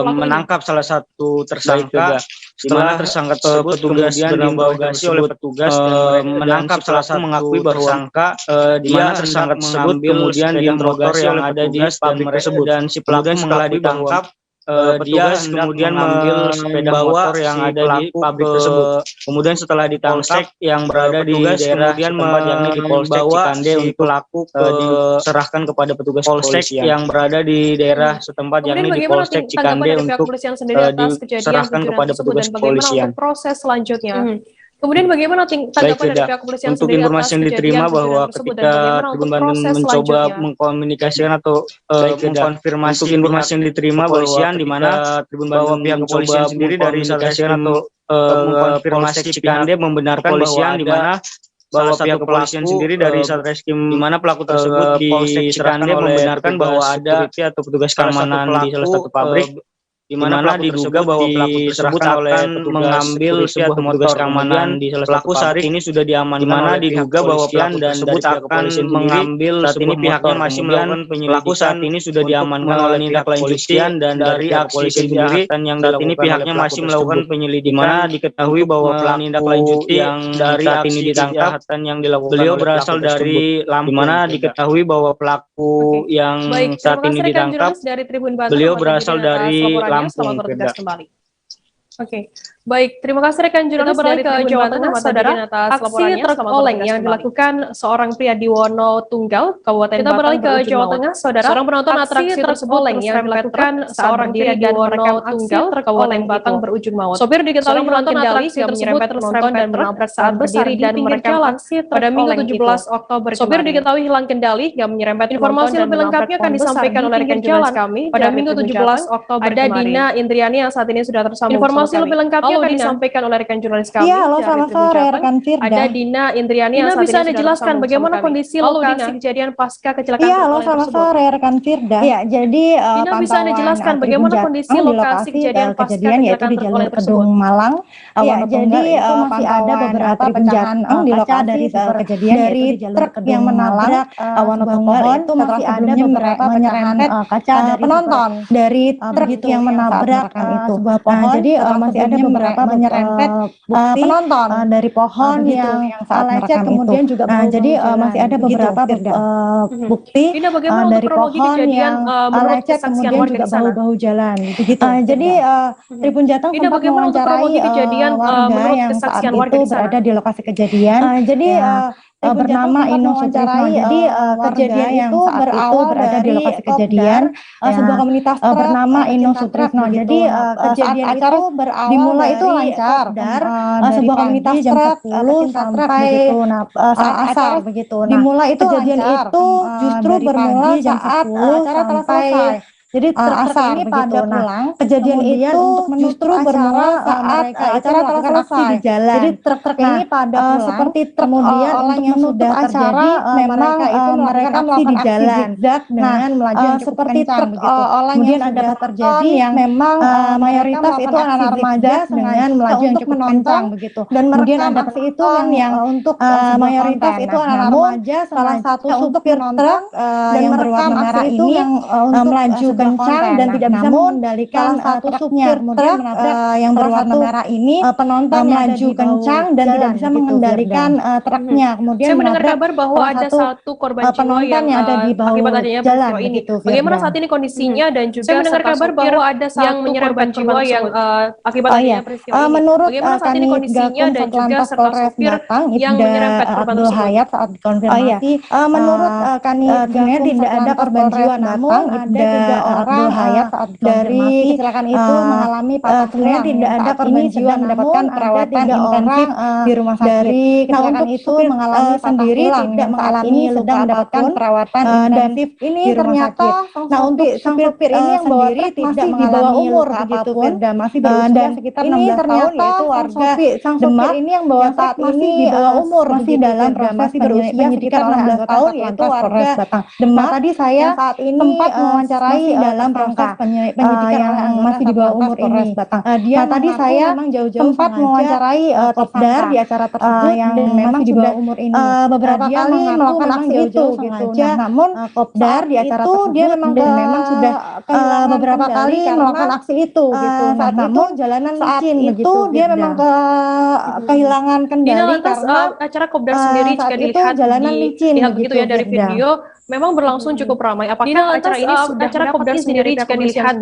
menangkap salah satu tersangka. Setelah tersangka tersebut kemudian diinterogasi oleh petugas menangkap salah satu mengakui bahwa di mana tersangka tersebut kemudian diinterogasi yang ada di pabrik tersebut, dan si pelaku setelah ditangkap dia kemudian mengambil sepeda motor yang ada di pabrik tersebut. Kemudian setelah ditangkap yang berada di daerah setempat yakni di Polsek Cikande untuk pelaku diserahkan kepada petugas Polsek yang berada di daerah setempat yakni di Polsek Cikande untuk diserahkan kepada petugas kepolisian. Proses selanjutnya. Kemudian bagaimana tanggapan dari pihak kepolisian untuk informasi yang diterima bahwa ketika Tribun Bandung mencoba mengkomunikasikan atau mengkonfirmasi untuk informasi yang diterima kepolisian di mana Tribun Bandung pihak kepolisian sendiri dari Satreskrim atau mengkonfirmasi Cikande membenarkan bahwa di mana bahwa pihak kepolisian sendiri dari Satreskrim di mana pelaku tersebut di Cikande membenarkan bahwa ada atau petugas keamanan di salah satu pabrik di mana diduga bahwa pelaku tersebut akan mengambil sebuah petugas keamanan di salah satu pabrik. Ini sudah diamankan, di mana diduga bahwa pelaku tersebut akan mengambil saat ini pihaknya masih melakukan penyelidikan. Saat ini sudah diamankan oleh tindaklangjutan dan dari aksi sendiri yang saat ini pihaknya masih melakukan penyelidikan. Di mana diketahui bahwa pelaku tindaklangjuti yang dari saat ini ditangkap dan yang dilakukan beliau berasal dari Lampung. Di mana diketahui bahwa pelaku yang saat ini ditangkap beliau berasal dari Lampung. Selamat bertugas kembali. Oke, baik. Terima kasih rekan jurnalis dari Jawa Tengah, saudara. Aksi truk oleng yang dilakukan seorang pria di Wonotunggal, Kabupaten Batang. Kita beralih ke Jawa Tengah, saudara. Seorang penonton atraksi tersebut oleng yang dilakukan seorang pria di Wonotunggal, Kabupaten Batang berujung maut. Sopir diketahui menonton atraksi tersebut penonton dan menabrak saat berdiri dan merekam aksi pada Minggu 17 Oktober. Sopir diketahui hilang kendali yang menyerempet. Informasi lebih lengkapnya akan disampaikan oleh rekan jurnalis kami pada Minggu 17 Oktober. Ada Dina Indriani yang saat ini sudah tersambung. Informasi lebih lengkapnya akan disampaikan oleh rekan jurnalis kami. Iya, halo, selamat sore rekan Firda. Ada Dina Indriani yang saat ini sudah dijelaskan bagaimana kondisi lokasi kejadian pasca kecelakaan. Iya, halo, selamat sore rekan Firda. Ya, jadi Dina bisa Anda jelaskan bagaimana kondisi lokasi kejadian pasca yaitu di Jalur Kedung Malang. Ya, jadi masih ada beberapa pecahan di lokasi dari kejadian dari truk yang menabrak pohon itu masih ada beberapa menyerempet kaca dari penonton dari truk yang menabrak sebuah pohon. Jadi masih ada beberapa menyerempet penonton dari pohon yang saat lecet kemudian juga jadi masih ada beberapa bukti dari pohon yang lecet kemudian juga bahu-bahu jalan gitu. Jadi Tribun Jateng sempat mewawancarai warga yang saat itu berada di lokasi kejadian. Jadi bernama Inung Sutrisno. Jadi kejadian itu berawal berada di lokasi kejadian sebuah komunitas bernama Inung Sutrisno. Jadi kejadian acara dimulai itu lancar dari sebuah komunitas truk sampai saat asar begitu. Dimulai itu kejadian itu justru bermula saat acara telah selesai. Jadi asar ini pada pulang, kejadian itu justru bermula saat acara telah selesai di jalan. Jadi truk-truk ini pada pulang, seperti truk orang yang sudah terjadi, memang mereka melakukan di jalan dengan melaju yang cukup kencang begitu. Kemudian ada terjadi yang memang mayoritas itu anak-anak remaja dengan melaju yang cukup kencang begitu. Dan kemudian ada aksi itu yang untuk mayoritas itu anak-anak remaja, salah satu supir truk yang berwarna merah ini yang melaju kencang dan tidak bisa mengendalikan satu supir truk yang berwarna merah ini penonton melaju kencang dan tidak bisa mengendalikan truknya. Kemudian saya mendengar kabar bahwa ada satu korban jiwa yang ada di bawah jalan ini. Bagaimana saat ini kondisinya dan juga saya mendengar kabar bahwa ada satu korban jiwa yang akibat adanya peristiwa ini. Menurut bagaimana saat ini kondisinya dan juga serta supir yang menyerempet korban tersebut. Hayat saat dikonfirmasi menurut Kanit tidak ada korban jiwa, namun ada Abdul Hayat saat dari kecelakaan itu mengalami patah tulang. Tidak ada korban jiwa mendapatkan perawatan intensif di rumah sakit. Dari kecelakaan itu mengalami sendiri tidak mengalami sedang mendapatkan perawatan intensif ini ternyata. Nah, untuk supir ini yang bawa truk masih di bawah umur begitu Firda, masih berusia sekitar 16 tahun, yaitu warga Demak. Ini yang bawa saat ini di bawah umur masih dalam proses berusia sekitar 16 tahun, yaitu warga Demak. Tadi saya saat ini sempat mewawancarai dalam proses penyidikan yang masih di bawah umur ini. Dia tadi saya sempat mewawancarai Kopdar di acara tersebut yang memang di bawah umur ini. Beberapa kali melakukan aksi itu gitu. Namun Kopdar di acara tersebut dia memang sudah beberapa kali melakukan aksi itu gitu. Saat itu jalanan licin begitu. Dia memang kehilangan kendali karena acara Kopdar sendiri jika dilihat jalanan licin begitu ya dari video memang berlangsung cukup ramai. Apakah acara ini sudah acara Kopdar sendiri jika dilihat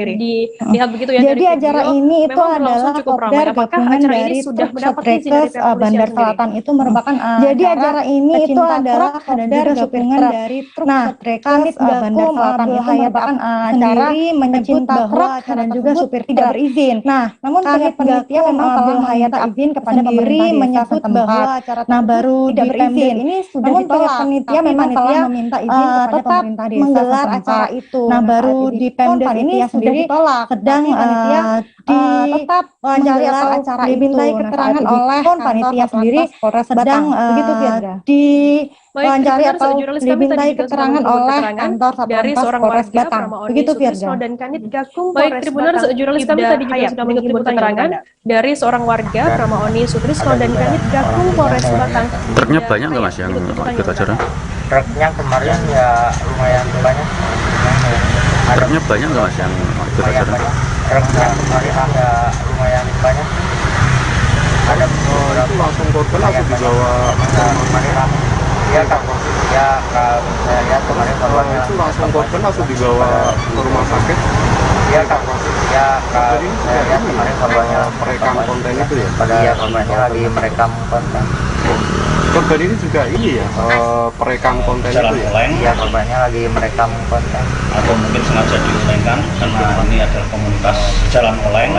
begitu ya dari video? Jadi acara ini itu adalah Kopdar gabungan dari sudah mendapat izin dari Bandar Selatan itu merupakan jadi acara ini itu adalah Kopdar gabungan dari truk Kanit Bandar Selatan itu merupakan acara menyebut bahwa dan juga supir tidak berizin. Nah, namun pihak panitia memang telah meminta izin kepada pemerintah desa setempat. Nah, baru di berizin ini sudah ditolak. Panitia memang telah meminta izin tetap menggelar acara itu. Nah, baru di Pemda ini sudah ditolak. Sedang tetap menggelar acara itu. Dimintai keterangan oleh panitia sendiri sedang begitu Firda. Wawancari atau dimintai keterangan oleh kantor Satlantas Polres Batang. Begitu Firda. Dan Kanit Gakum Baik Tribuners, juralis kami tadi juga sudah mengikuti keterangan dari seorang warga bernama Oni Sutrisno dan Kanit Gakum Polres Batang. Truknya banyak nggak Mas yang ikut acara? Truknya kemarin ya lumayan banyak. Truknya banyak nggak Mas yang ikut acara? Truknya kemarin ya lumayan banyak. Ada beberapa langsung korban langsung dibawa ya Kak, ya kalau saya lihat kemarin korbannya itu langsung korban langsung dibawa ke rumah sakit. Ya Kak, ya kalau saya lihat kemarin korbannya merekam konten itu ya. Pada korbannya lagi merekam konten. Korban ini juga ini ya perekam konten itu ya. Iya, korbannya lagi merekam konten. Atau mungkin sengaja diulangkan karena ini adalah komunitas jalan oleng.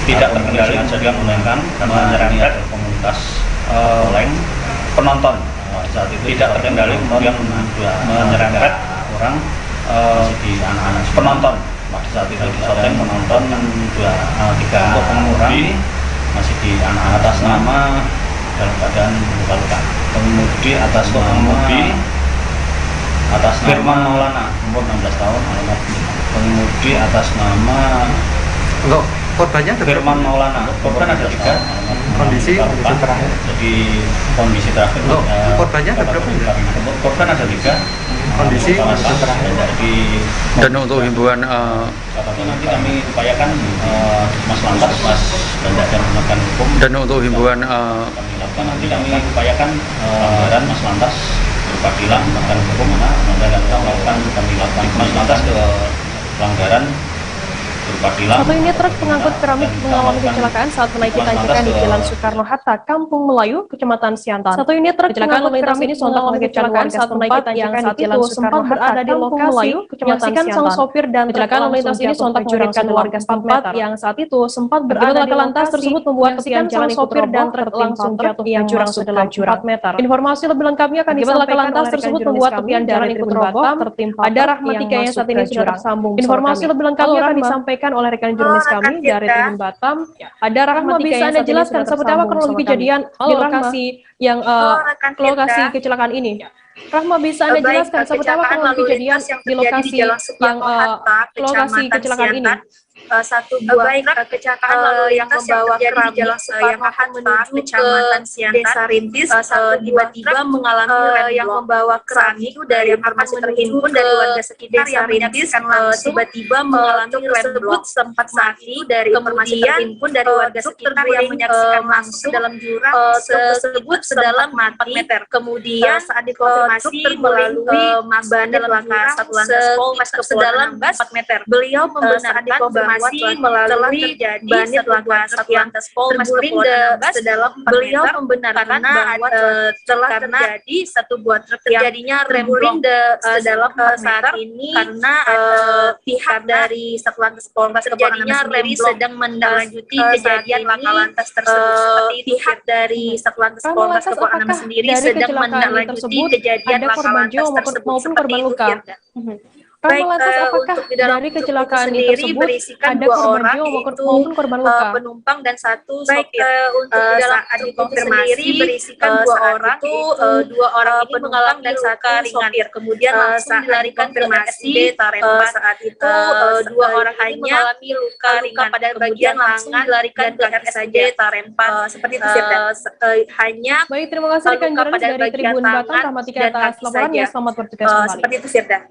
Tidak terkendali sengaja dia mengulangkan karena menyerempet komunitas oleng penonton saat itu tidak terkendali kemudian menyerempet orang di anak-anak penonton pada saat itu di syuting penonton dua tiga pengemudi masih di atas nama dalam keadaan luka-luka. Pengemudi atas Firman Maulana umur 16 tahun alamat pengemudi atas nama korbannya Firman Maulana. Korban ada 3. Kondisi terakhir. Jadi kondisi terakhir. Korbannya ada berapa? Korban ada 3. Kondisi terakhir. Jadi dan untuk himbauan nanti kami upayakan Mas Lantas, Mas Banda dan Penegakan Hukum. Dan untuk himbauan kami lakukan nanti kami upayakan dan Mas Lantas berupa tilang Penegakan Hukum dan kami lakukan Mas Lantas ke pelanggaran. Satu unit truk pengangkut keramik mengalami kecelakaan saat menaiki tanjakan di Jalan Soekarno-Hatta, Kampung Melayu, Kecamatan Siantar. Satu unit truk kecelakaan lalu lintas ini sontak mengakibatkan warga saat menaiki tanjakan di Jalan Soekarno-Hatta berada di lokasi Kecamatan Siantar. Sang sopir dan kecelakaan lalu lintas ini sontak mengakibatkan warga setempat yang saat itu sempat berada di lantas tersebut membuat kesian sang sopir dan truk langsung jatuh yang jurang sedalam 4 meter. Informasi lebih lengkapnya akan disampaikan lantas tersebut membuat tepian jalan ikut roboh tertimpa ada Rahmatika yang saat ini sudah tersambung. Informasi lebih lengkapnya akan disampaikan oleh rekan jurnalis kami dari Tribun Batam. Ada Rahmatika bisa Anda jelaskan seperti apa kronologi kejadian di lokasi yang lokasi kecelakaan ini? Rahma bisa Anda jelaskan seperti apa kronologi kejadian di lokasi yang lokasi kecelakaan ini? Satu buah truk kecelakaan lalu yang membawa keramik di Jalan Soekarno-Hatta menuju Kecamatan Siantar, Desa Rintis, tiba-tiba mengalami remblong yang membawa keramik dari informasi terhimpun dari warga sekitar yang menyaksikan tiba-tiba mengalami remblong sempat mati dari informasi terhimpun dari warga sekitar yang menyaksikan langsung dalam jurang tersebut sedalam 4 meter. Kemudian saat dikonfirmasi melalui Mas Bandar Satuan Polres sedalam 4 meter, beliau membenarkan informasi melalui terjadi Satlantas Polres Kepulauan Anambas, beliau membenarkan bahwa telah terjadi satu buah truk terjadinya remblong dalam saat ini karena pihak dari Satlantas Polres Kepulauan Anambas sendiri sedang menindaklanjuti kejadian laka lantas tersebut. Seperti pihak dari Satlantas Polres Kepulauan Anambas sendiri sedang menindaklanjuti kejadian laka lantas tersebut seperti itu. Baik, untuk di dalam dari kecelakaan sendiri berisikan ada korban jiwa maupun korban luka, penumpang dan satu sopir. Untuk di dalam sendiri berisikan dua orang itu dua orang ini mengalami dan satu sopir. Kemudian langsung dilarikan ke RSUD Tarempa. Saat itu dua orang hanya mengalami luka ringan pada bagian langsung dilarikan ke RSUD Tarempa. Seperti itu hanya baik, terima kasih rekan jurnalis dari Tribun Batang Rahmatika atas laporannya. Selamat bertugas kembali. Seperti itu Firda.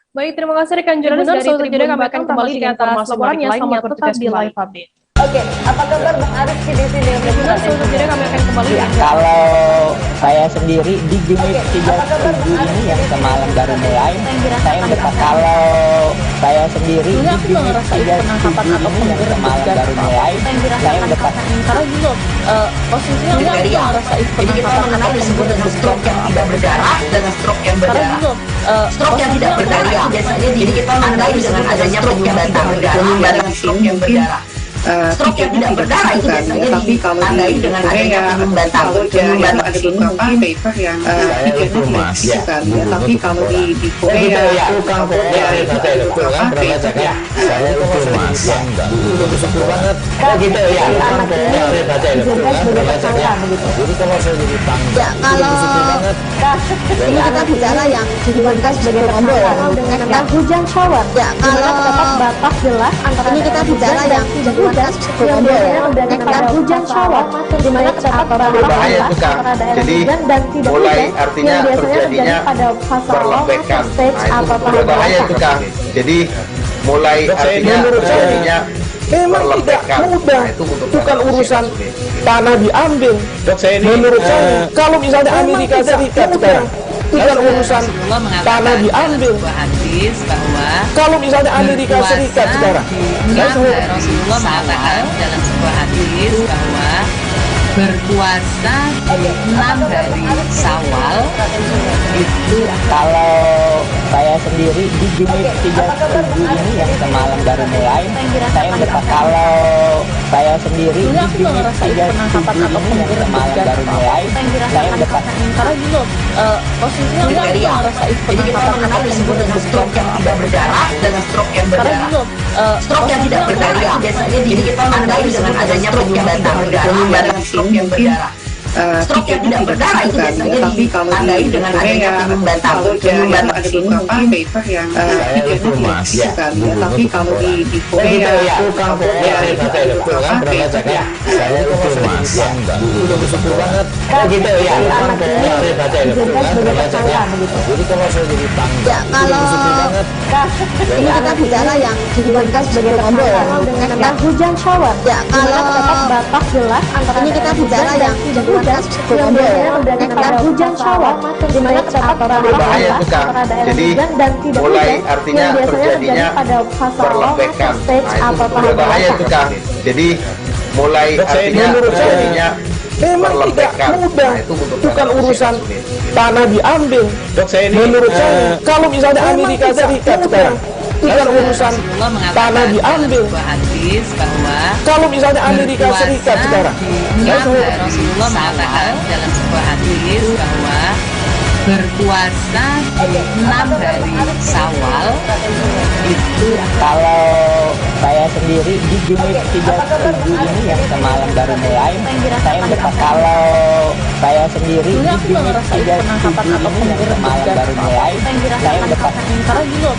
Baik, terima kasih rekan jurnalis dari Tribun Batang. Kami akan kembali di atas laporannya. Selamat bertugas di live update. Oke, apa kabar Bang Arif di sini? Jadi kami akan kembali. Kalau saya sendiri di unit 37 ini yang semalam baru mulai, saya mendapat kalau saya sendiri di unit 37 ini yang semalam baru mulai, saya mendapat karena gitu posisinya nggak ngerasain. Jadi kita mengenal disebut dengan stroke yang tidak berdarah dengan stroke yang berdarah. Stroke yang tidak berdarah biasanya jadi kita mengenal dengan adanya stroke yang tidak berdarah dengan stroke yang berdarah. Stroke yang tidak berdarah itu biasanya tapi kalau di dengan Korea kalau ada beberapa paper yang tidak diberikan ya, tapi kalau di Korea ada beberapa paper yang gitu ya. Anak ini dijadikan sebagai tersangka begitu. Ya, kalau ini kita bicara yang dijadikan sebagai tersangka dengan hujan shower. Ya, kalau terdapat batas jelas antara ini kita bicara yang hujan hujan shower, di mana terdapat berbahaya juga. Jadi mulai artinya terjadinya berlepekan. Nah, itu berbahaya juga. Jadi mulai artinya terjadinya memang tidak mudah. Bukan urusan tanah diambil. Menurut saya, kalau misalnya Amerika Serikat sekarang bukan urusan tanah diambil. Kalau misalnya Amerika Serikat sekarang, Rasulullah mengatakan dalam sebuah hadis bahwa berpuasa di 6 hari Syawal itu kalau saya sendiri di unit 37 ini yang semalam baru mulai, saya mendapat kalau saya sendiri di unit 37 ini yang semalam baru mulai, saya mendapat karena gitu posisinya nggak ngerasain. Jadi kita mengenal disebut dengan stroke yang tidak berdarah dengan stroke yang berdarah. Stroke yang tidak berdarah biasanya jadi kita mengenal dengan adanya stroke yang tidak berdarah dengan stroke yang berdarah. Stroke yang tidak berdarah itu biasanya tapi kalau di dengan Korea kalau ada beberapa paper yang tidak diberikan ya, tapi kalau di Korea ada beberapa paper yang gitu ya. Anak ini dijadikan sebagai tersangka begitu. Ya, kalau ini kita bicara yang dijadikan sebagai tersangka dengan hujan shower. Ya, kalau terdapat batas jelas antara ini kita bicara yang dengan hujan shower, di mana terdapat berbahaya juga. Jadi mulai artinya terjadinya berlepekan. Nah, itu berbahaya juga. Jadi mulai artinya terjadinya memang tidak mudah. Bukan urusan tanah diambil. Menurut saya, kalau misalnya Amerika Serikat sekarang bukan urusan tanah diambil. Kalau misalnya Amerika Serikat sekarang, Rasulullah mengatakan dalam sebuah hadis bahwa berpuasa di 6 hari Syawal itu kalau saya sendiri di unit 37 ini yang semalam baru mulai, saya mendapat kalau saya sendiri di unit 37 ini yang semalam baru mulai, saya mendapat karena gitu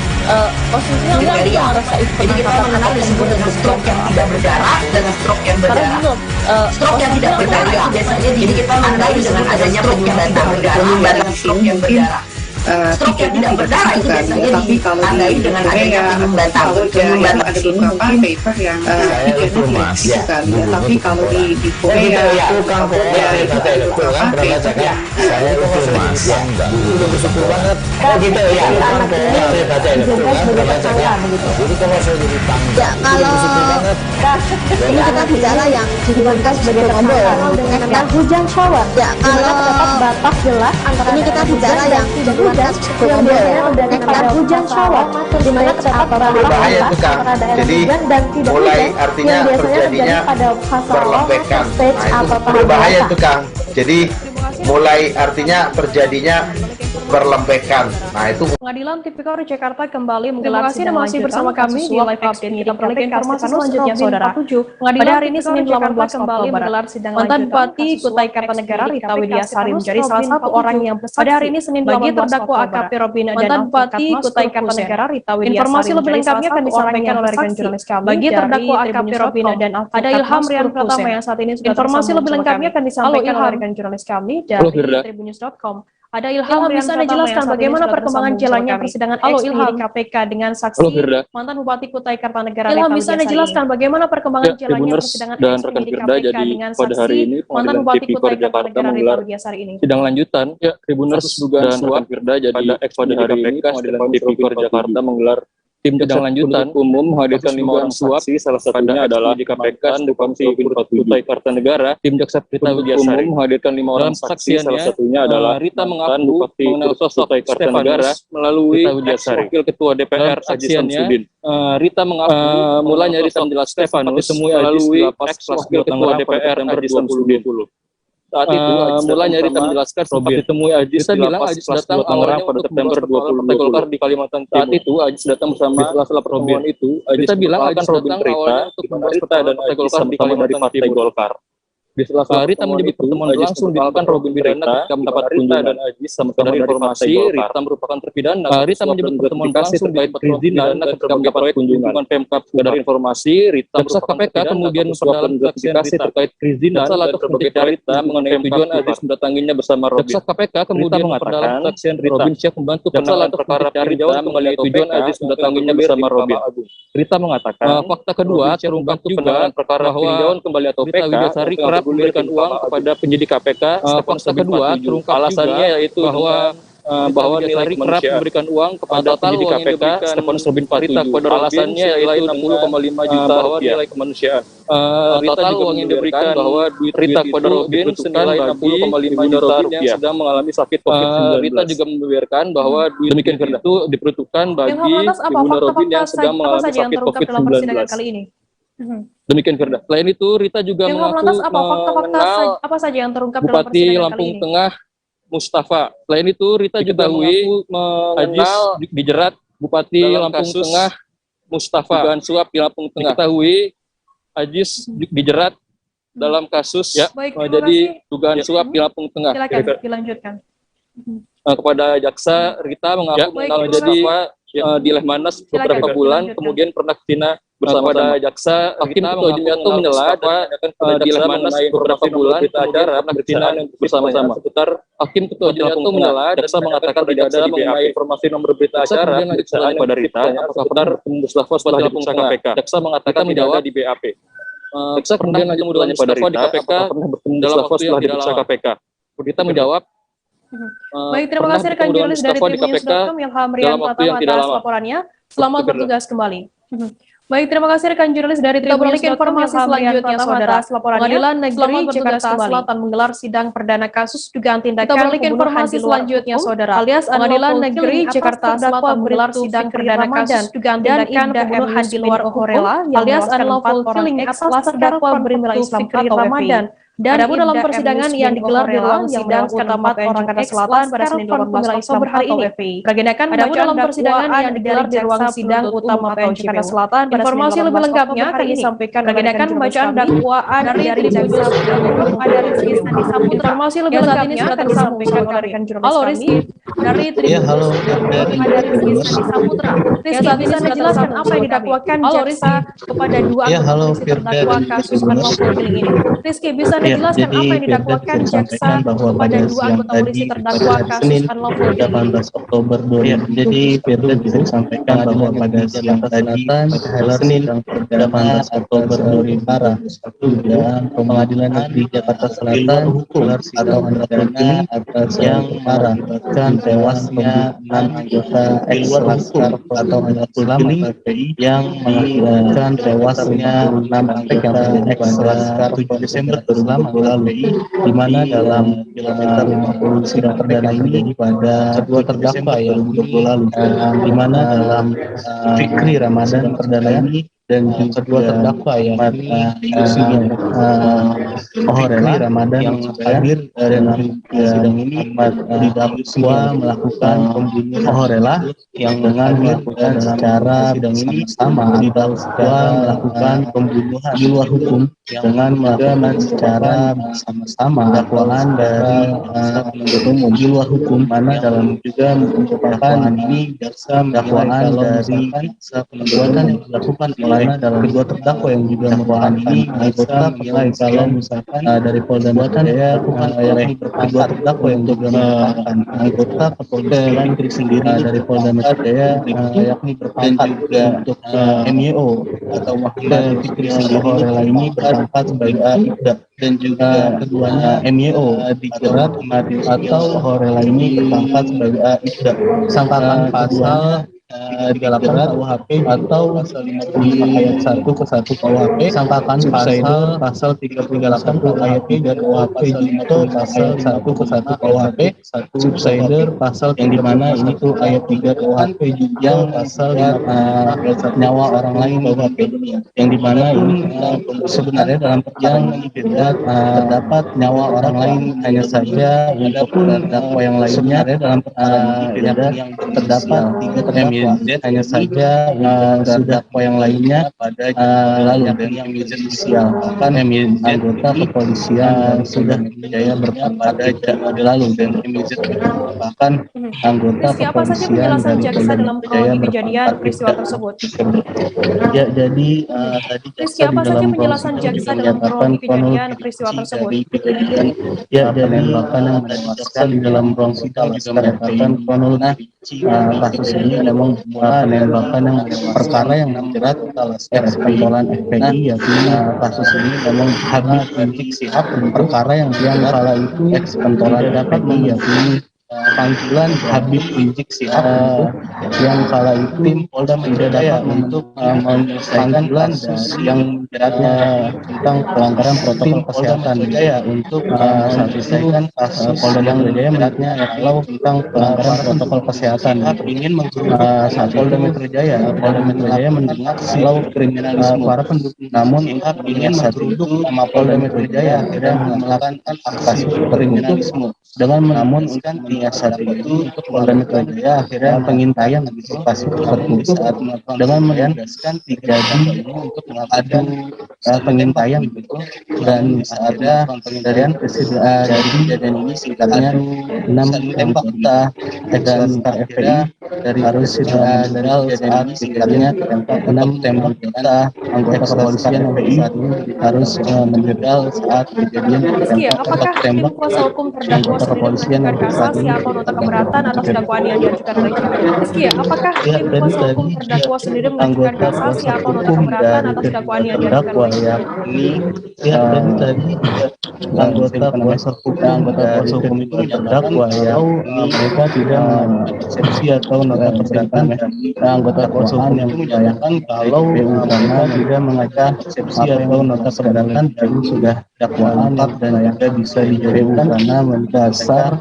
posisinya nggak ngerasain. Jadi kita mengenal disebut dengan stroke yang tidak berdarah dengan stroke yang berdarah. Stroke yang tidak berdarah biasanya jadi kita mengenal dengan adanya stroke yang tidak berdarah dengan stroke yang berdarah. stroke yang tidak berdarah itu biasanya ditandai dengan adanya penyumbatan. Penyumbatan ada beberapa paper yang tujuannya tidak ya, tapi kalau di Korea ada beberapa paper yang bersyukur banget. Gitu ya, anak ini dijaga sebagai tersangka begitu. Jadi kalau saya jadi ya kalau ini kita bicara yang dijaga sebagai tersangka dengan hujan shower. Ya kalau terdapat batas jelas antara ini kita bicara yang tidak hujan yang biasanya terjadi pada hujan shower, di mana terdapat berbahaya itu Kang. Jadi mulai artinya terjadinya berlembekan. Nah itu berbahaya itu Kang. Jadi mulai artinya terjadinya berlembekan. Nah itu Pengadilan Tipikor Jakarta kembali menggelar sidang lanjutan bersama kami di live update. Kita beralih ke informasi selanjutnya, Saudara. Pengadilan hari ini Senin 18 kembali menggelar sidang lanjutan. Mantan Bupati Kutai Kartanegara Rita Widiasari menjadi salah satu orang yang bersaksi. Pada hari ini Senin 18 bagi terdakwa AKP Robin dan mantan Bupati Kutai Kartanegara Rita Widiasari. Informasi lebih lengkapnya akan disampaikan oleh rekan jurnalis kami. Bagi terdakwa AKP Robin dan ada Ilham Rian Pratama yang saat ini sudah informasi lebih lengkapnya akan disampaikan oleh rekan jurnalis kami dari tribunnews.com. Ada Ilham, bisa Anda jelaskan bagaimana perkembangan jalannya persidangan Ilham di KPK dengan saksi mantan Bupati Kutai Kartanegara. Ilham, bisa Anda jelaskan bagaimana perkembangan jalannya persidangan dan rekan Firda. Jadi pada hari ini mantan Bupati Kutai Kartanegara Rita Widiasari ini. Sidang lanjutan Tribuners dan rekan Firda. Jadi pada hari ini Pengadilan Tipikor Jakarta menggelar tim sidang lanjutan umum menghadirkan 5 orang saksi, salah satunya adalah di KPK Bupati Kutai Kartanegara. Tim jaksa Rita Widiasari umum menghadirkan 5 orang saksi, salah satunya adalah Rita mengaku Bupati Kutai Kartanegara melalui Wakil Ketua DPR Haji Samsudin. Rita mengaku mulanya Rita menjelaskan ditemui melalui Wakil Ketua DPR Haji Samsudin. Saat itu mulanya Rita menjelaskan sempat ditemui Ajis di lapas datang awalnya pada September 2020 Golkar di Kalimantan Timur. Saat itu Ajis datang bersama setelah pertemuan itu Rita bilang akan Robin Rita dan Ajis sama-sama dari Partai Golkar. Di sela-sela Rita menyebut pertemuan langsung dilakukan Robin Pidana ketika mendapat Rita dan Ajis sama-sama dari informasi Rita merupakan terpidana. Rita menyebut pertemuan langsung terkait perizinan ketika mendapat kunjungan Pemkab. Sekedar informasi Rita jaksa KPK kemudian memperdalam klarifikasi terkait perizinan salah satu ketika Rita mengenai tujuan Ajis mendatanginya bersama Robin. Jaksa KPK kemudian memperdalam saksian Robin siap membantu penanganan perkara Rita mengenai tujuan Ajis mendatanginya bersama Robin. Rita mengatakan fakta kedua terungkap juga perkara bahwa kembali atau Rita Widiasari kerap memberikan uang kepada penyidik KPK. Fakta kedua terungkap alasannya yaitu bahwa nilai kerap memberikan uang kepada penyidik KPK Stefanus Robin Rita kepada alasannya yaitu 60,5 juta bahwa nilai kemanusiaan. Total uang yang diberikan bahwa duit Rita kepada Robin senilai 60,5 juta rupiah yang sedang mengalami sakit COVID-19. Rita juga membeberkan bahwa duit itu diperuntukkan bagi ibu Robin yang sedang mengalami sakit COVID-19. Demikian Firda. Selain itu Rita juga mengaku mengenal apa saja yang terungkap Bupati Lampung Tengah Mustafa. Selain itu Rita juga mengenal dijerat Bupati Lampung Tengah Mustafa dugaan suap di Lampung Tengah. Diketahui Ajis dijerat dalam kasus jadi dugaan suap di Lampung Tengah. Silakan dilanjutkan. Kepada jaksa Rita mengaku mengenal jadi di Lehmanas beberapa bulan, kemudian pernah kesina bersama jaksa. Hakim Ketua Jumiatun menyela di Lehmanas beberapa bulan acara kesina bersama-sama. Seputar Hakim Ketua Jumiatun menyela jaksa mengatakan tidak ada mengenai informasi nomor berita acara pemeriksaan pada Rita seputar Mustafa setelah diperiksa KPK. Jaksa mengatakan tidak ada di BAP. Jaksa kemudian lagi mudahnya pada Rita KPK pernah bertemu Mustafa setelah diperiksa KPK. Rita menjawab, baik, terima kasih rekan jurnalis dari tribunnews.com Ilham Rian Pratama atas laporannya. Selamat bertugas kembali. Baik, terima kasih rekan jurnalis dari tribunnews.com informasi selanjutnya, Saudara. Pengadilan Negeri Jakarta Selatan menggelar sidang perdana kasus dugaan tindakan pembunuhan di luar selanjutnya, Saudara. Alias Pengadilan Negeri Jakarta Selatan menggelar sidang perdana kasus dugaan tindakan pembunuhan di luar Ohorela alias unlawful killing atas terdakwa bernilai Islam atau Ramadan. Dan dalam persidangan yang digelar di ruang sidang setempat Jakarta Selatan pada Senin 18 Oktober hari ini. Beragendakan dalam persidangan yang digelar di ruang sidang utama Jakarta Selatan pada informasi lebih lengkapnya akan disampaikan beragendakan pembacaan dakwaan dari jaksa ada Rizky Sandi Samputra. Informasi lebih lengkapnya akan disampaikan oleh rekan jurnalis kami dari Tribunnews. Ada Rizky Sandi Samputra. Rizky, bisa Anda jelaskan apa yang didakwakan jaksa kepada dua terdakwa kasus unlawful killing ini? Rizky, bisa Anda menjelaskan apa yang didakwakan jaksa kepada dua anggota polisi terdakwa kasus unlawful 18 Oktober 2000. Jadi Firda bisa disampaikan bahwa pada siang tadi pada Senin 18 Oktober 2021 Pengadilan Negeri Jakarta Selatan atau pidana atas yang mengakibatkan tewasnya 6 anggota ex-laskar atau anggota PPI yang mengakibatkan tewasnya 6 anggota ex-laskar 7 Desember 2020 di mana dalam kilometer 50 sidang perdana ini pada kedua terdakwa yang lalu di mana dalam Fikri Ramadan perdana ini dan kedua terdakwa yang Fikri Ramadan yang hadir dalam sidang ini didakwa melakukan pembunuhan Ohorela yang dengan melakukan secara sidang ini sama didakwa melakukan pembunuhan di luar hukum dengan melakukan secara bersama-sama dakwaan dari penuntut umum di luar hukum mana dalam juga merupakan ini dakwaan dari perbuatan yang dilakukan oleh dalam kedua terdakwa yang juga merupakan ini anggota PKI kalau misalkan dari Polda Metro Jaya oleh kedua terdakwa yang juga merupakan anggota kepolisian negeri sendiri dari Polda Metro Jaya yakni berpangkat juga untuk MYO atau Muhammad Fikri sendiri ini berpangkat sebagai Ibda dan juga keduanya MYO dijerat atau Horela ini berpangkat sebagai Ibda sangkaan pasal 38 KUHP atau pasal 55 ayat 1 ke 1 KUHP sangkakan pasal 38 ayat 3 KUHP itu pasal 1 ke 1 KUHP subsider pasal yang dimana ini tuh ayat 3 KUHP yang pasal nyawa orang lain KUHP yang dimana ini sebenarnya dalam yang tidak terdapat nyawa orang lain hanya saja untuk terdakwa yang lainnya dalam yang terdapat 3 terdakwa hanya saja terdakwa yang lainnya pada lalu dan yang judisial bahkan anggota kepolisian sudah berjaya pada lalu dan bahkan anggota kepolisian dan berjaya kejadian peristiwa tersebut. Ya jadi tadi siapa saja penjelasan jaksa dalam kronologi kejadian peristiwa tersebut? Ya penembakan yang dijelaskan di dalam ruang sidang juga menyatakan kronologi kasus ini memang penembakan yang perkara yang menjerat pentolan FPI yakni kasus ini memang Habib Rizik Sihab perkara yang kala itu pentolan dapat meyakini panggilan Habib Rizik Sihab yang kala itu tim Polda Metro Jaya untuk menyelesaikan kasus yang beratnya tentang pelanggaran protokol kesehatan Jaya untuk menyelesaikan kasus Polda Metro Jaya beratnya kalau tentang pelanggaran protokol kesehatan ingin saat Polda Metro Jaya mendengar kalau kriminalisme para pendukung namun ingin menggeruduk nama Polda Metro Jaya akhirnya melakukan kasus kriminalisme dengan namun saat itu untuk Polda Metro Jaya akhirnya pengintaian kasus tersebut saat dengan melandaskan 3 ini untuk mengadu pengintaian gitu dan ada pengintaian dari kejadian ini singkatnya 6 anggota ex-laskar FPI dari harus dari kejadian ini singkatnya 6 tembak anggota kepolisian FPI saat ini harus menjegal saat kejadian tembak kuasa hukum terdakwa kepolisian yang saat ini atau nota keberatan atas dakwaan yang diajukan oleh Rizky ya, apakah tim kuasa hukum terdakwa sendiri mengajukan kasasi atau nota keberatan atas dakwaan yang diajukan oleh tadi anggota kuasa hukum itu terdakwa ya mereka tidak mengeksepsi atau nota keberatan anggota kuasa hukum yang menyatakan kalau mereka tidak mengajak eksepsi atau nota keberatan dan sudah dakwaan dan juga bisa dijadikan karena mendasar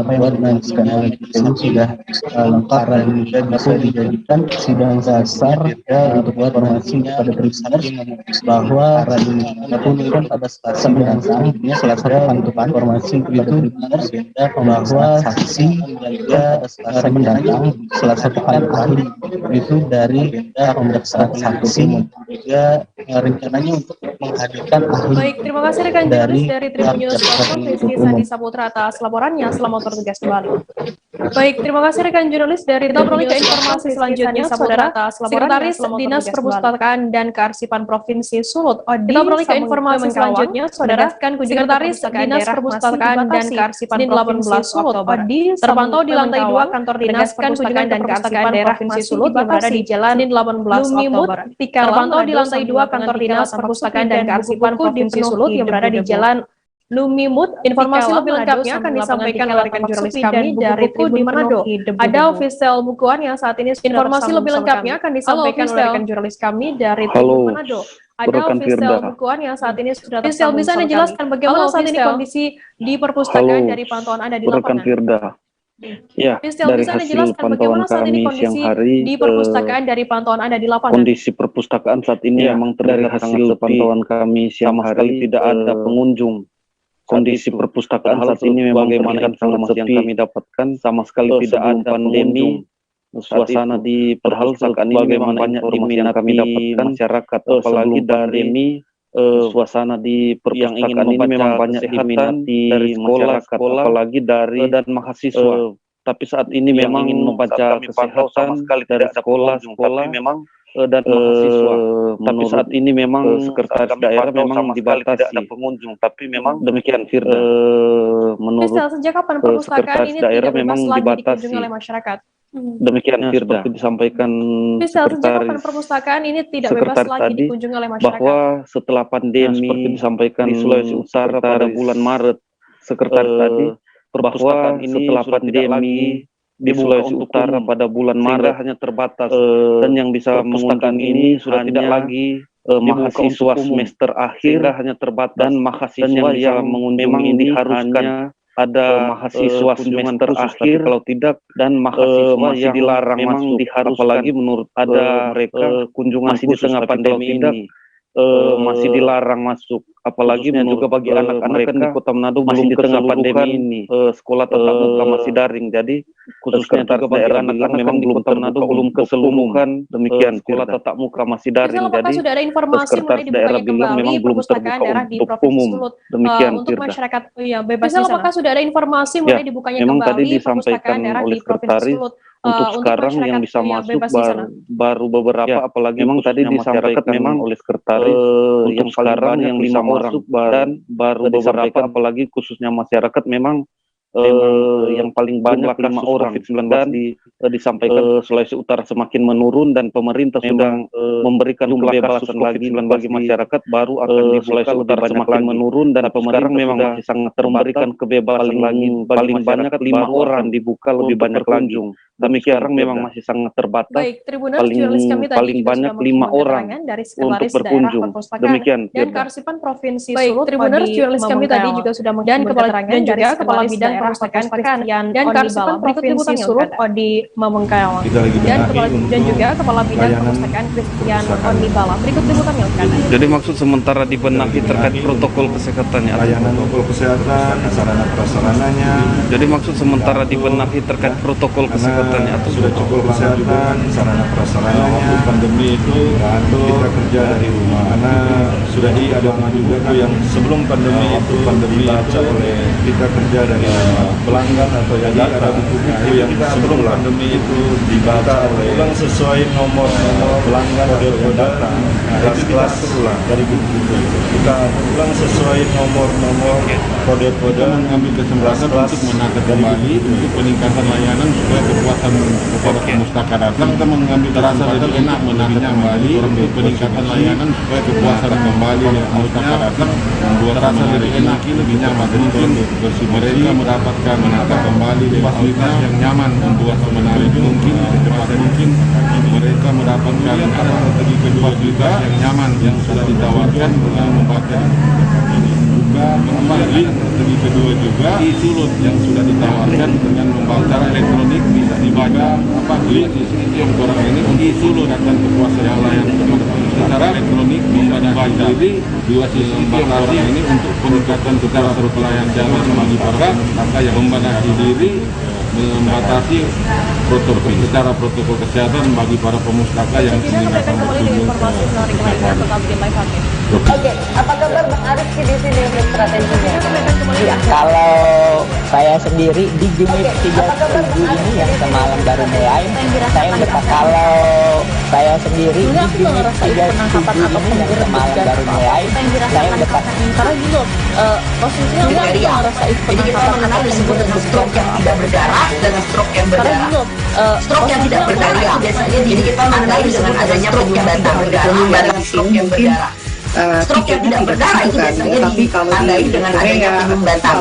buat menjelaskan itu sudah lengkap dan juga bisa dijadikan sidang dasar ya untuk buat informasi pada perusahaan bahwa menemukan pada sidang selanjutnya selesai penentuan informasi itu bahwa saksi juga selesai mendatang selesai pekan ahli itu dari pemeriksaan saksi juga rencananya untuk menghadirkan ahli. Baik, terima kasih rekan jurnalis dari Tribun News Rizky Sandi Saputra atas laporannya. Selamat bertugas kembali. Baik, terima kasih rekan jurnalis dari kita beralih ke informasi selanjutnya, Saudara. Sekretaris Dinas Perpustakaan dan Kearsipan Provinsi Sulut, kita beralih ke informasi selanjutnya, Saudara. Sekretaris Dinas Perpustakaan dan Kearsipan Provinsi Sulut, Odi, terpantau di lantai 2 kantor Dinas Perpustakaan dan Kearsipan Provinsi Sulut yang berada di Jalan 18 Oktober. Terpantau di lantai 2 kantor Dinas Perpustakaan dan Kearsipan Provinsi Sulut yang berada di Jalan Lumimut. Informasi lebih lengkapnya akan disampaikan oleh rekan jurnalis kami dari Tribun Manado. Ada official bukuan yang saat ini informasi lebih lengkapnya akan disampaikan oleh rekan jurnalis kami dari Tribun Manado. Ada official bukuan yang saat ini sudah tersambung. Bisa dijelaskan bagaimana saat ini kondisi di perpustakaan dari pantauan Anda di lapangan? Ya, dari hasil pantauan kami siang hari di perpustakaan dari pantauan Anda di lapangan. Kondisi perpustakaan saat ini memang terlihat hasil pantauan kami siang hari tidak ada pengunjung. Kondisi perpustakaan saat ini memang terlihat sangat sepi yang kami dapatkan, sama sekali tidak ada pandemi. Suasana di perpustakaan ini memang banyak diminati kami dapatkan masyarakat, apalagi dari suasana di perpustakaan ini memang banyak diminati dari masyarakat, apalagi dari dan mahasiswa. Tapi saat ini memang ingin membaca kesehatan dari sekolah, memang dan mahasiswa. Tapi saat ini memang sekretaris daerah memang dibatasi, tidak ada pengunjung. Tapi memang demikian Firda. Menurut sejak kapan perpustakaan ini daerah tidak memang bebas lagi dibatasi dikunjungi oleh masyarakat? Demikian Firda. Seperti disampaikan sejak kapan perpustakaan ini tidak bebas lagi dikunjungi oleh masyarakat? Bahwa setelah pandemi seperti disampaikan di Sulawesi Utara pada bulan Maret, sekretaris tadi perpustakaan ini setelah pandemi di Sulawesi Utara pada bulan Maret hanya terbatas dan yang bisa mengunjungi ini sudah tidak lagi mahasiswa semester akhir, hanya terbatas dan mahasiswa yang mengunjungi ini harusnya ada mahasiswa semester akhir, kalau tidak dan mahasiswa masih dilarang masuk, apalagi menurut ada mereka kunjungan masih di tengah pandemi ini masih dilarang masuk, apalagi juga bagi anak-anak kan di Kota Manado belum di tengah pandemi ini sekolah tatap muka masih daring, jadi khususnya juga bagi anak-anak memang di Kota Manado belum keseluruhan demikian sekolah tatap muka masih daring, jadi sudah ada informasi sekretaris daerah bilang memang belum terbuka untuk umum demikian untuk masyarakat bebas. Apakah sudah ada informasi mulai dibukanya memang tadi kembali disampaikan oleh sekretaris untuk sekarang yang bisa masuk baru beberapa, apalagi memang tadi disampaikan memang oleh sekretaris untuk sekarang yang bisa masuk dan baru beberapa, apalagi khususnya masyarakat memang yang paling banyak 5 orang COVID-19 disampaikan Sulawesi Utara semakin menurun dan pemerintah sudah memberikan kebebasan lagi bagi masyarakat, baru akan di Sulawesi Utara semakin menurun dan pemerintah memang masih sangat memberikan kebebasan lagi paling banyak 5 orang dibuka lebih banyak pengunjung. Demikian memang masih sangat terbatas. Baik, paling banyak 5 orang untuk berkunjung. Demikian. Dan Kearsipan Provinsi Sulut. Tribuners jurnalis kami tadi juga sudah mengikuti keterangan dan juga Kepala Bidang Perpustakaan Christian dan Kearsipan Provinsi Sulut Odi Mamengkawan dan juga Kepala Bidang Perpustakaan Christian Odi Bala. Berikut liputan yang akan. Jadi maksud sementara dibenahi terkait protokol kesehatannya. Protokol kesehatan, sarana prasarananya. Jadi maksud sementara dibenahi terkait protokol kesehatan atau sudah cukup kesehatan, sarana prasarananya. Waktu pandemi itu kita kerja dari rumah, karena sudah ada juga tuh yang sebelum pandemi itu dibaca oleh kita kerja dari pelanggan atau yang ada buku-buku yang sebelum pandemi itu dibaca oleh sesuai nomor pelanggan kode data kelas-kelas dari buku-buku kita ulang sesuai nomor kode-kode, mengambil kesempatan untuk menangkap kembali untuk peningkatan layanan supaya kepuasan kepada pemustaka datang, kita mengambil kesempatan enak menangkap kembali untuk peningkatan layanan supaya kepuasan kembali pemustaka datang, membuat rasa lebih enak, lebih nyaman, mungkin mereka mendapatkan menangkap kembali fasilitas yang nyaman untuk menarik, mungkin secepat mungkin mereka mendapatkan strategi kedua juga yang nyaman yang sudah ditawarkan dengan membaca juga kembali strategi kedua juga di Sulut yang sudah ditawarkan dengan membaca elektronik bisa dibaca beli yang orang ini di Sulut akan kepuasan yang lain secara elektronik bisa dibaca. Jadi dua sisi yang orang ini untuk peningkatan secara pelayanan jalan bagi para maka yang membatasi diri membatasi protokol kesehatan bagi para pemustaka yang ingin datang berkunjung ke Oke, apa kabar Bang Arif di sini untuk strateginya? Ya, kalau saya sendiri di Unit 37 ini yang semalam baru mulai, saya udah kalau saya sendiri di Unit 37 ini yang semalam baru mulai, saya udah karena gini loh, posisinya jadi kita mengenal disebut dengan stroke yang tidak berdarah dengan stroke yang berdarah. Stroke yang tidak berdarah itu biasanya jadi kita mengenal dengan adanya penyebab yang tidak berdarah dengan stroke yang berdarah. Stroke yang tidak berdarah itu biasanya ditandai dengan adanya penyumbatan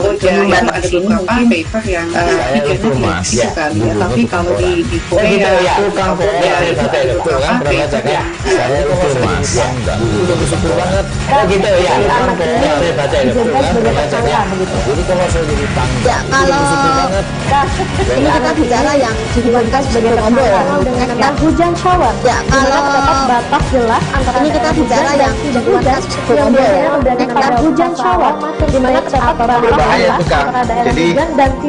ada beberapa paper yang pikirannya gitu kan ya, tapi kalau di Korea ya ada beberapa paper yang gitu ya, anak ini dijaga sebagai tersangka begitu. Ya, kalau ini kita bicara yang dibuatkan sebagai tersangka dengan hujan shower. Ya, kalau terdapat batas jelas antara ini kita bicara yang dibuatkan yang biasanya terjadi pada hujan shower, di mana terdapat berbahaya itu Kang. Jadi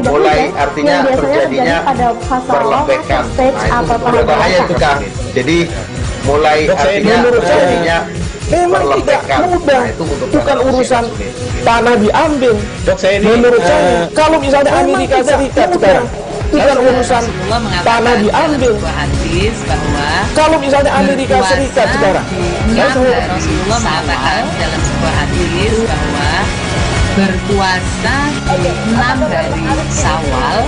mulai artinya terjadinya perlembekan. Nah itu berbahaya itu Kang. Jadi mulai artinya terjadinya perlembekan. Nah itu bukan urusan tanah diambil. Menurut saya, kalau misalnya Amerika Serikat sekarang bukan urusan tanah diambil. Kalau misalnya Amerika Serikat sekarang, Rasulullah mengatakan dalam sebuah hadis bahwa berpuasa di 6 hari Syawal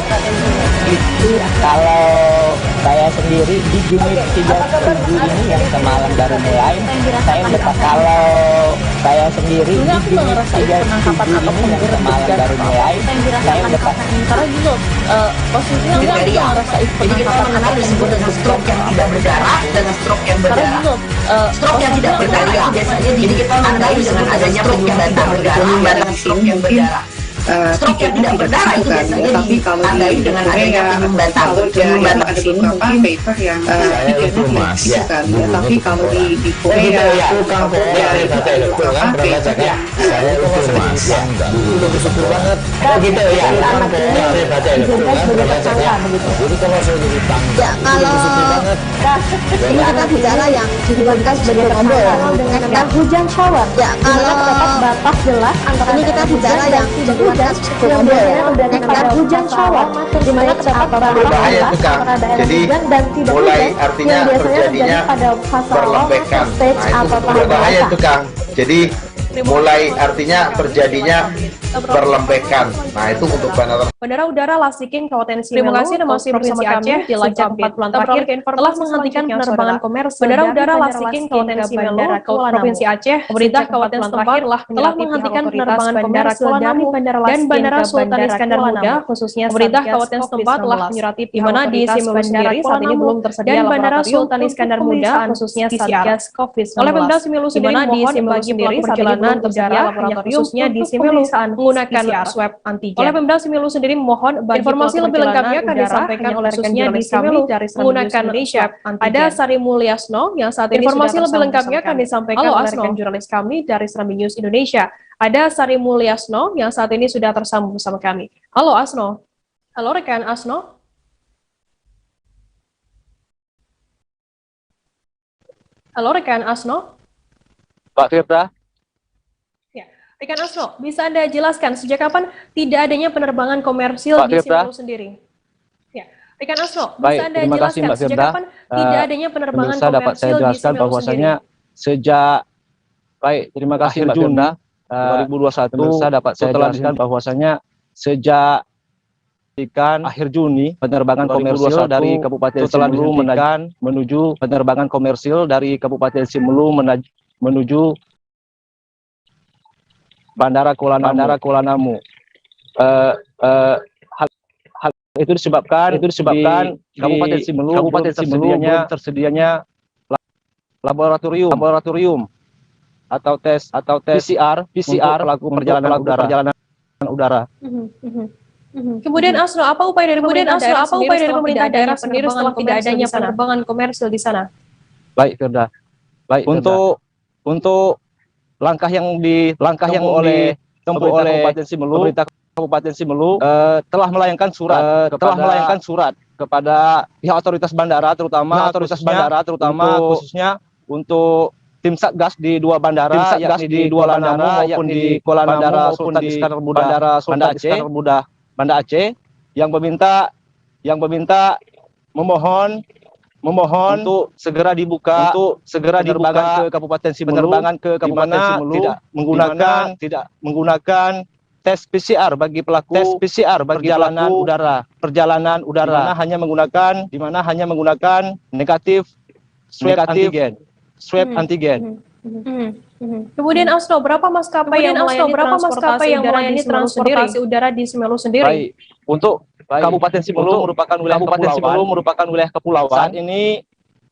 itu kalau saya sendiri di Unit 37 ini yang semalam baru mulai, saya udah kalau saya sendiri di Unit 37 ini yang semalam baru mulai, saya udah karena gini loh, posisinya jadi kita mengenal disebut dengan stroke yang tidak berdarah dengan stroke yang berdarah. Stroke yang tidak berdarah itu biasanya jadi kita menandai dengan adanya penyumbatan dengan stroke yang berdarah. Stroke yang tidak berdarah itu biasanya ditandai dengan adanya penyumbatan ada beberapa paper yang pikirannya gitu kan ya, tapi kalau di Korea ya ada beberapa paper yang gitu ya, anak ini dijaga sebagai tersangka begitu. Ya, kalau ini kita bicara yang dibuatkan sebagai tersangka dengan hujan shower. Ya, kalau terdapat batas jelas antara ini kita bicara yang dibuatkan yang biasanya terjadi pada hujan shower, di mana terdapat berbahaya itu Kang. Jadi mulai artinya terjadinya perlembekan. Nah itu berbahaya itu Kang. Jadi mulai artinya terjadinya perlembekan. Nah itu untuk Bandara Udara Lasiking Kabupaten Simelu. Terima kasih masih bersama kami di Live Update. 4 bulan terakhir telah menghentikan penerbangan komersial. Bandara Udara Lasiking Kabupaten Simelu, Provinsi Aceh. Pemerintah Kabupaten setempat telah menghentikan penerbangan komersial dari dan Bandara Sultan Iskandar Muda, khususnya pemerintah Kabupaten setempat telah menyurati di mana di Simelu sendiri saat ini belum tersedia dan Bandara Sultan Iskandar Muda, khususnya Satgas COVID-19. Oleh Pemda Simelu sendiri mohon bagi pelaku perjalanan tersedia khususnya di Simelu menggunakan swab antigen. Oleh Pemda Simelu sendiri mohon bagi informasi lebih lengkapnya akan disampaikan oleh khususnya di Simelu menggunakan Indonesia. Ada Sari Mulyasno yang saat ini informasi lebih lengkapnya akan disampaikan oleh rekan jurnalis kami dari Serambi News Indonesia. Ada Sari Mulyasno yang saat ini sudah tersambung bersama kami. Halo Asno. Halo rekan Asno. Halo rekan Asno. Pak Firda. Rekan Asno, bisa Anda jelaskan sejak kapan tidak adanya penerbangan komersil di Simelu sendiri? Ya, rekan Asno, bisa Anda jelaskan sejak kapan tidak adanya penerbangan komersil dapat saya jelaskan bahwasanya sejak terima kasih Mbak Firda 2021 dapat saya jelaskan bahwasanya sejak akhir Juni penerbangan komersil dari Kabupaten Simelu menuju penerbangan komersil dari Kabupaten Simelu menuju Bandara Kuala Namu. Hal itu disebabkan Kabupaten Simelu tersedianya laboratorium atau tes PCR pelaku perjalanan udara. Kemudian Asno, apa upaya dari pemerintah daerah sendiri setelah tidak adanya penerbangan komersil di sana? Baik, Firda. Baik, untuk langkah yang ditempuh oleh pemerintah Kabupaten Simelu telah melayangkan surat kepada pihak otoritas bandara terutama khususnya untuk tim Satgas di dua bandara, yakni di Kuala Namu maupun di Kuala Bandara Sultan Iskandar Muda, Banda Aceh, yang meminta memohon untuk segera dibuka penerbangan ke Kabupaten Simelu, tidak menggunakan tes PCR bagi pelaku perjalanan udara, di mana hanya menggunakan negatif swab antigen. Kemudian Asno, berapa maskapai yang melayani transportasi udara di Simelu sendiri? Baik, untuk Kabupaten Simelu merupakan wilayah kepulauan.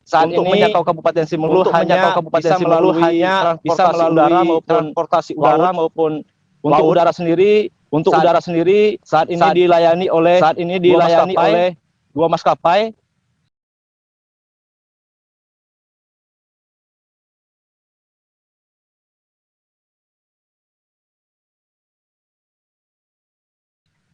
Saat ini menjangkau Kabupaten Simelu hanya bisa melalui transportasi udara maupun untuk udara sendiri saat ini dilayani oleh dua maskapai.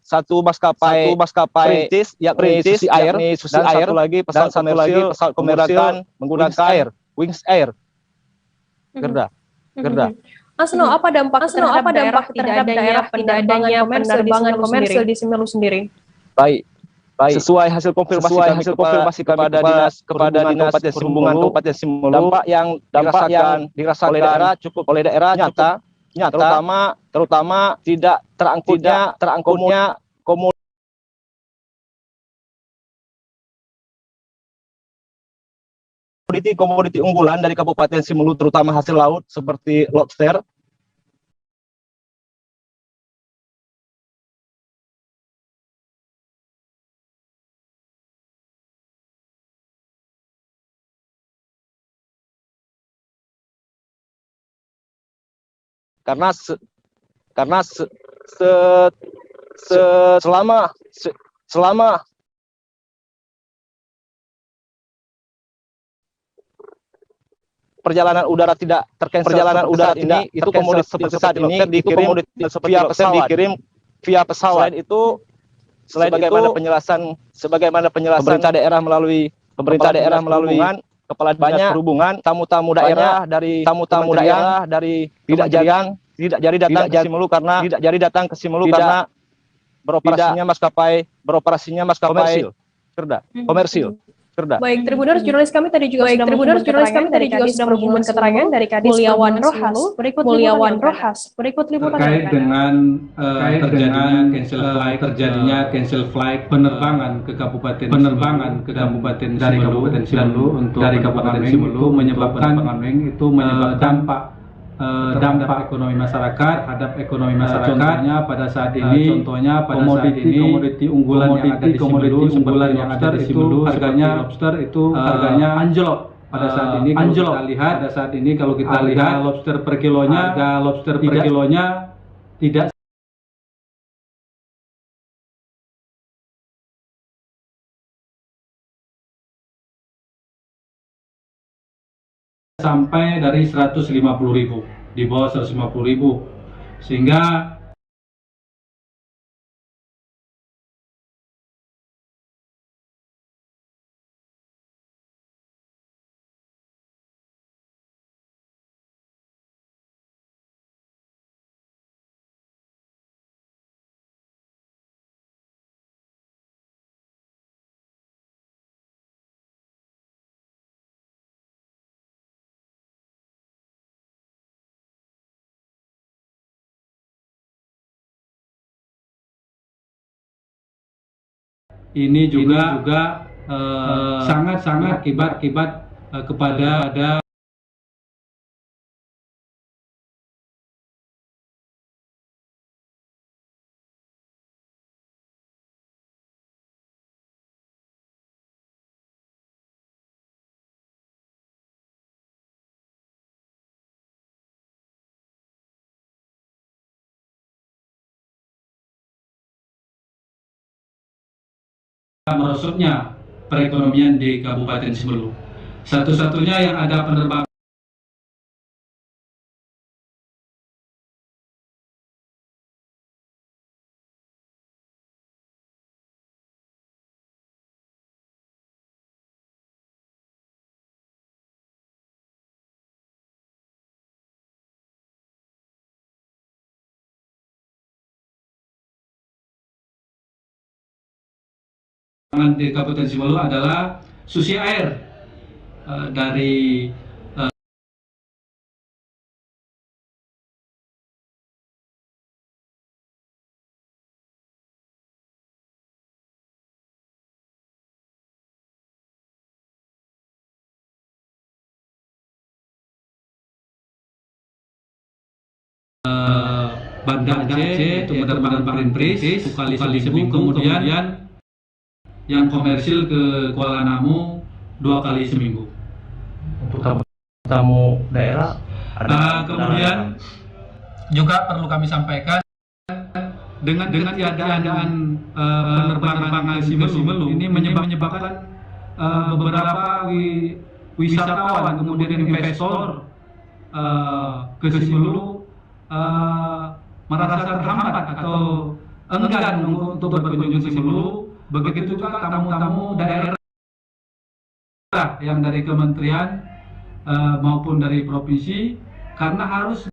Satu maskapai perintis yakni Susi Air, dan satu lagi pesawat komersial menggunakan Wings Air. Gerda. Asno, apa dampak terhadap daerah penerbangan komersil di Simelu sendiri? Baik. Sesuai hasil konfirmasi kepada dinas Kabupaten Simelu, dampak yang dirasakan oleh daerah nyata, terutama tidak terangkutnya komoditi unggulan dari Kabupaten Simelu, terutama hasil laut seperti lobster. Karena selama perjalanan udara tidak tercancel, itu komoditi seperti saat ini dikirim via pesawat. Selain itu sebagaimana penjelasan pemerintah daerah melalui kepala dinas perhubungan, tamu-tamu daerah dari tidak jadi datang ke Simelu karena beroperasinya maskapai komersil. Baik, Tribuners, jurnalis kami tadi juga sudah menghubungkan keterangan dari Kadis Mulyawan Rohas. Berikut liputan terkait dengan terjadinya cancel flight penerbangan ke Kabupaten Simelu untuk Kabupaten Simelu menyebabkan dampak ekonomi masyarakat terhadap ekonomi masyarakat. Contohnya pada saat ini komoditi unggulan yang ada di Simelu harganya anjlok. Pada saat ini kalau kita lihat lobster per kilonya tidak sampai dari 150.000, di bawah 150.000, sehingga ini juga sangat akibat kepada merosotnya perekonomian di Kabupaten Simelu. Satu-satunya yang ada penerbangan di Kabupaten Simelu adalah susi air dari Banda Aceh, itu penerbangan Perintis, kali seminggu, kemudian yang komersil ke Kuala Namu 2 kali seminggu. Untuk tamu daerah kemudian juga perlu kami sampaikan dengan tiadaan penerbangan Simelu ini menyebabkan beberapa wisatawan kemudian investor ke Simelu merasa terhambat atau enggan untuk berkunjung ke Simelu. Begitu juga tamu-tamu daerah yang dari kementerian maupun dari provinsi, karena harus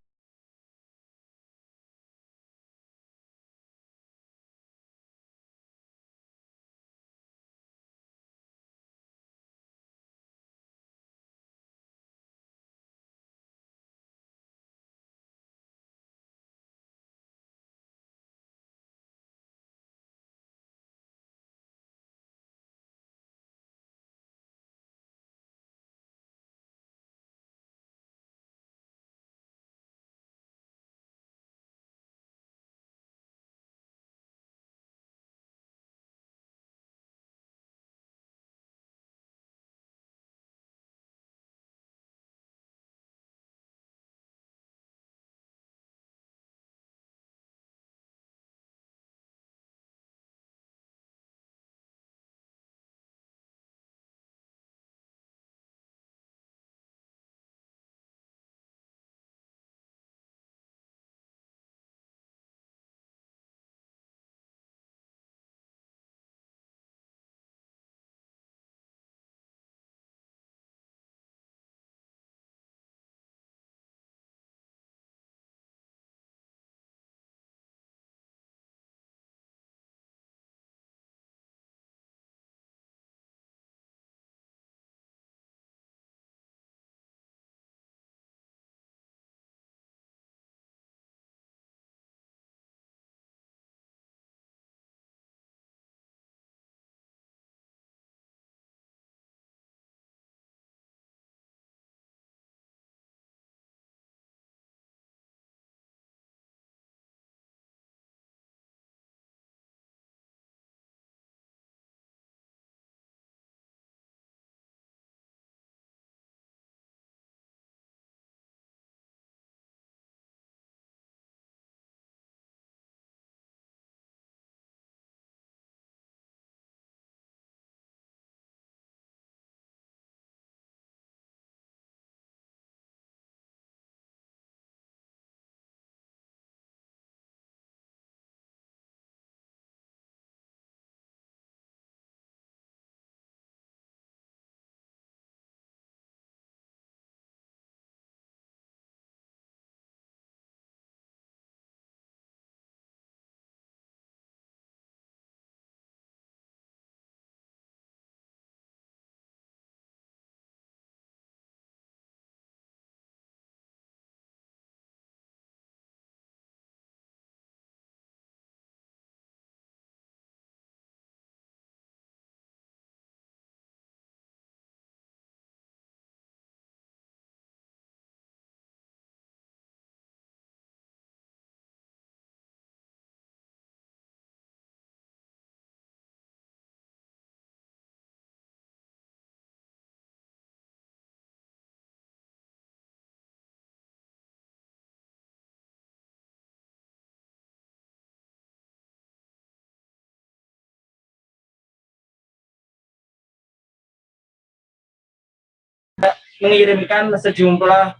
mengirimkan sejumlah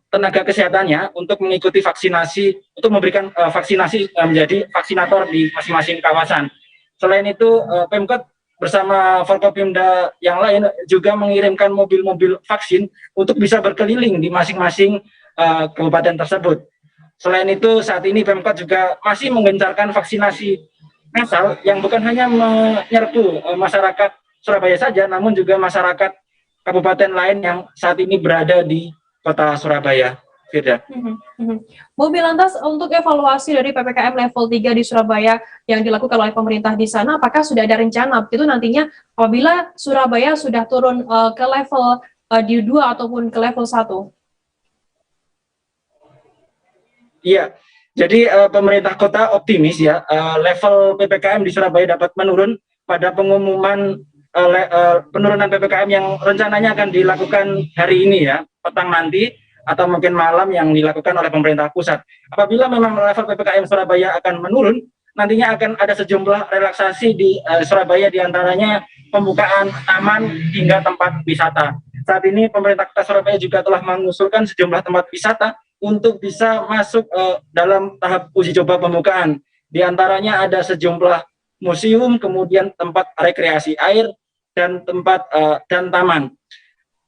tenaga kesehatannya untuk mengikuti vaksinasi, untuk memberikan vaksinasi menjadi vaksinator di masing-masing kawasan. Selain itu, Pemkot bersama Forkopimda yang lain juga mengirimkan mobil-mobil vaksin untuk bisa berkeliling di masing-masing kabupaten tersebut. Selain itu, saat ini Pemkot juga masih menggencarkan vaksinasi massal yang bukan hanya menyerbu masyarakat Surabaya saja, namun juga masyarakat kabupaten lain yang saat ini berada di kota Surabaya. Firda. Bobi, lantas untuk evaluasi dari PPKM level 3 di Surabaya yang dilakukan oleh pemerintah di sana, apakah sudah ada rencana itu nantinya apabila Surabaya sudah turun ke level di 2 ataupun ke level 1? Iya, jadi pemerintah kota optimis ya, level PPKM di Surabaya dapat menurun pada pengumuman penurunan PPKM yang rencananya akan dilakukan hari ini ya, petang nanti, atau mungkin malam yang dilakukan oleh pemerintah pusat. Apabila memang level PPKM Surabaya akan menurun, nantinya akan ada sejumlah relaksasi di Surabaya, diantaranya pembukaan taman hingga tempat wisata. Saat ini pemerintah kota Surabaya juga telah mengusulkan sejumlah tempat wisata untuk bisa masuk dalam tahap uji coba pembukaan. Di antaranya ada sejumlah museum, kemudian tempat rekreasi air, dan tempat dan taman.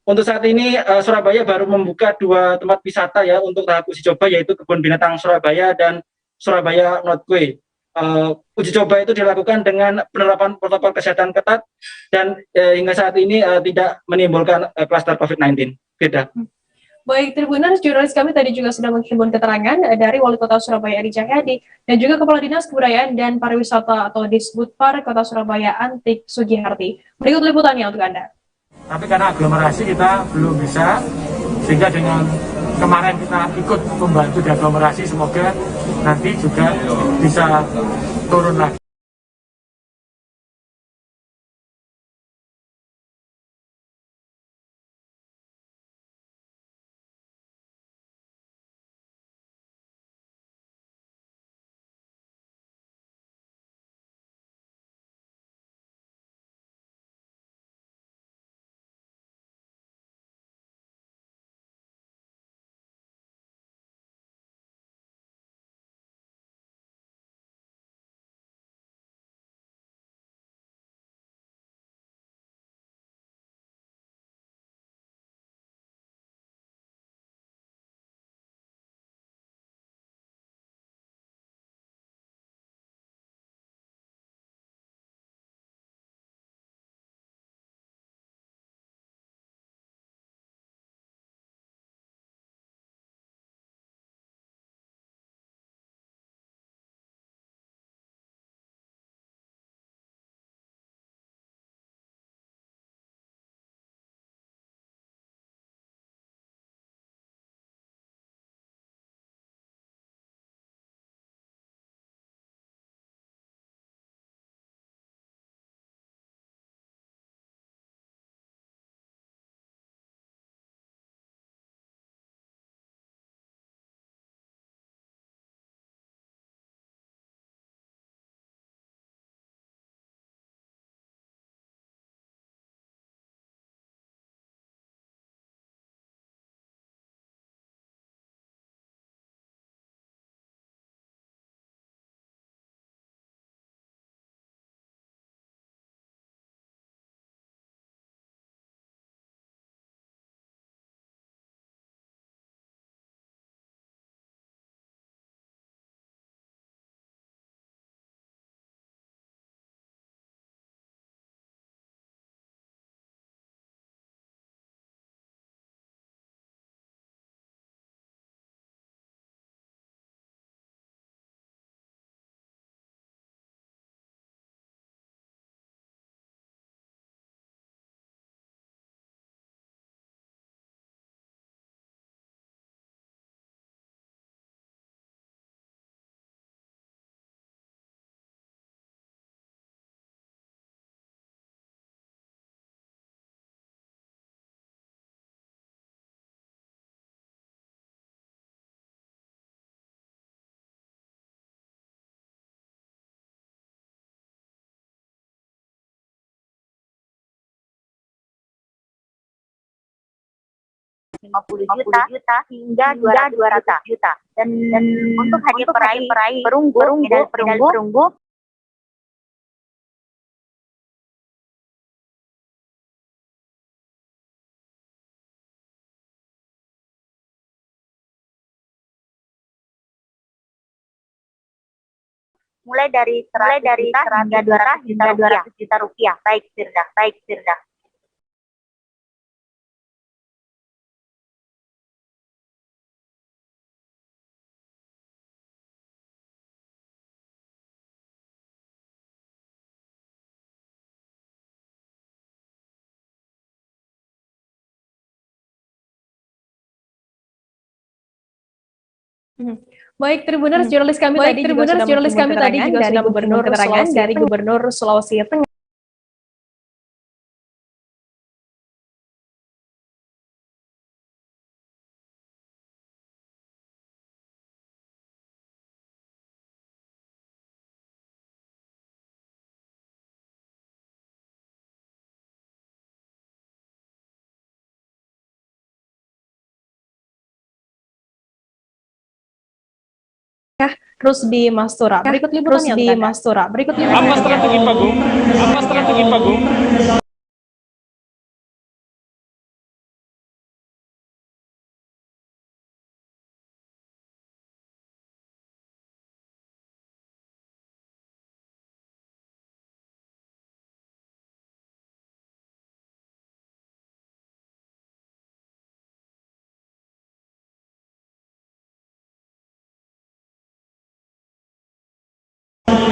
Untuk saat ini Surabaya baru membuka 2 tempat wisata ya untuk tahap uji coba, yaitu Kebun Binatang Surabaya dan Surabaya Northway. Uji coba itu dilakukan dengan penerapan protokol kesehatan ketat dan hingga saat ini tidak menimbulkan klaster COVID-19. Beda. Baik, Tribuners, jurnalis kami tadi juga sudah menghimpun keterangan dari Wali Kota Surabaya Eri Cahyadi dan juga Kepala Dinas Kebudayaan dan Pariwisata atau Disbudpar Kota Surabaya Antik Sugiharti. Berikut liputannya untuk Anda. Tapi karena aglomerasi kita belum bisa, sehingga dengan kemarin kita ikut membantu di aglomerasi, semoga nanti juga bisa turun lagi. Rp50 juta hingga Rp200 juta. Dan untuk hadiah peraih medali perunggu mulai dari 100 juta hingga 200 juta rupiah. Baik, Firda. Baik, Tribuners, jurnalis kami tadi juga sudah dari Gubernur Sulawesi Tengah. Terus di Mastura. Berikut liputannya. Apa strategi Pagum?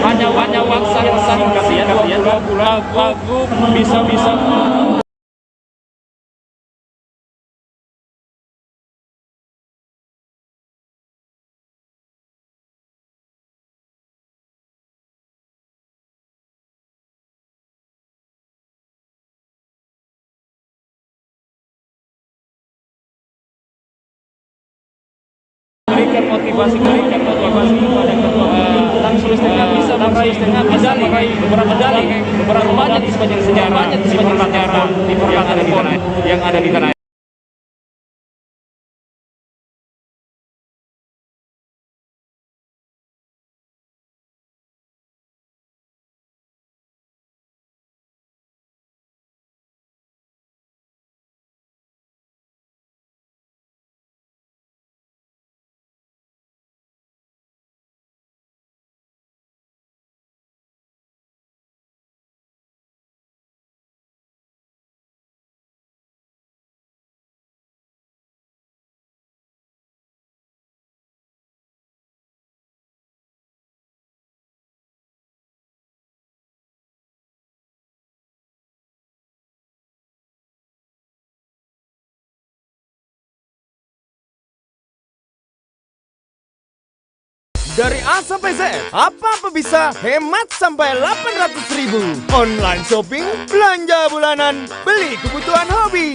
Hanya waktu yang singkat ya, 2 bulan Pagum bisa berikan motivasi kepada Tan Sulistengah bisa meraih beberapa medali banyak di sepanjang sejarah yang ada di tanah air. Dari A sampai Z, apa bisa hemat sampai 800.000. Online shopping, belanja bulanan, beli kebutuhan hobi.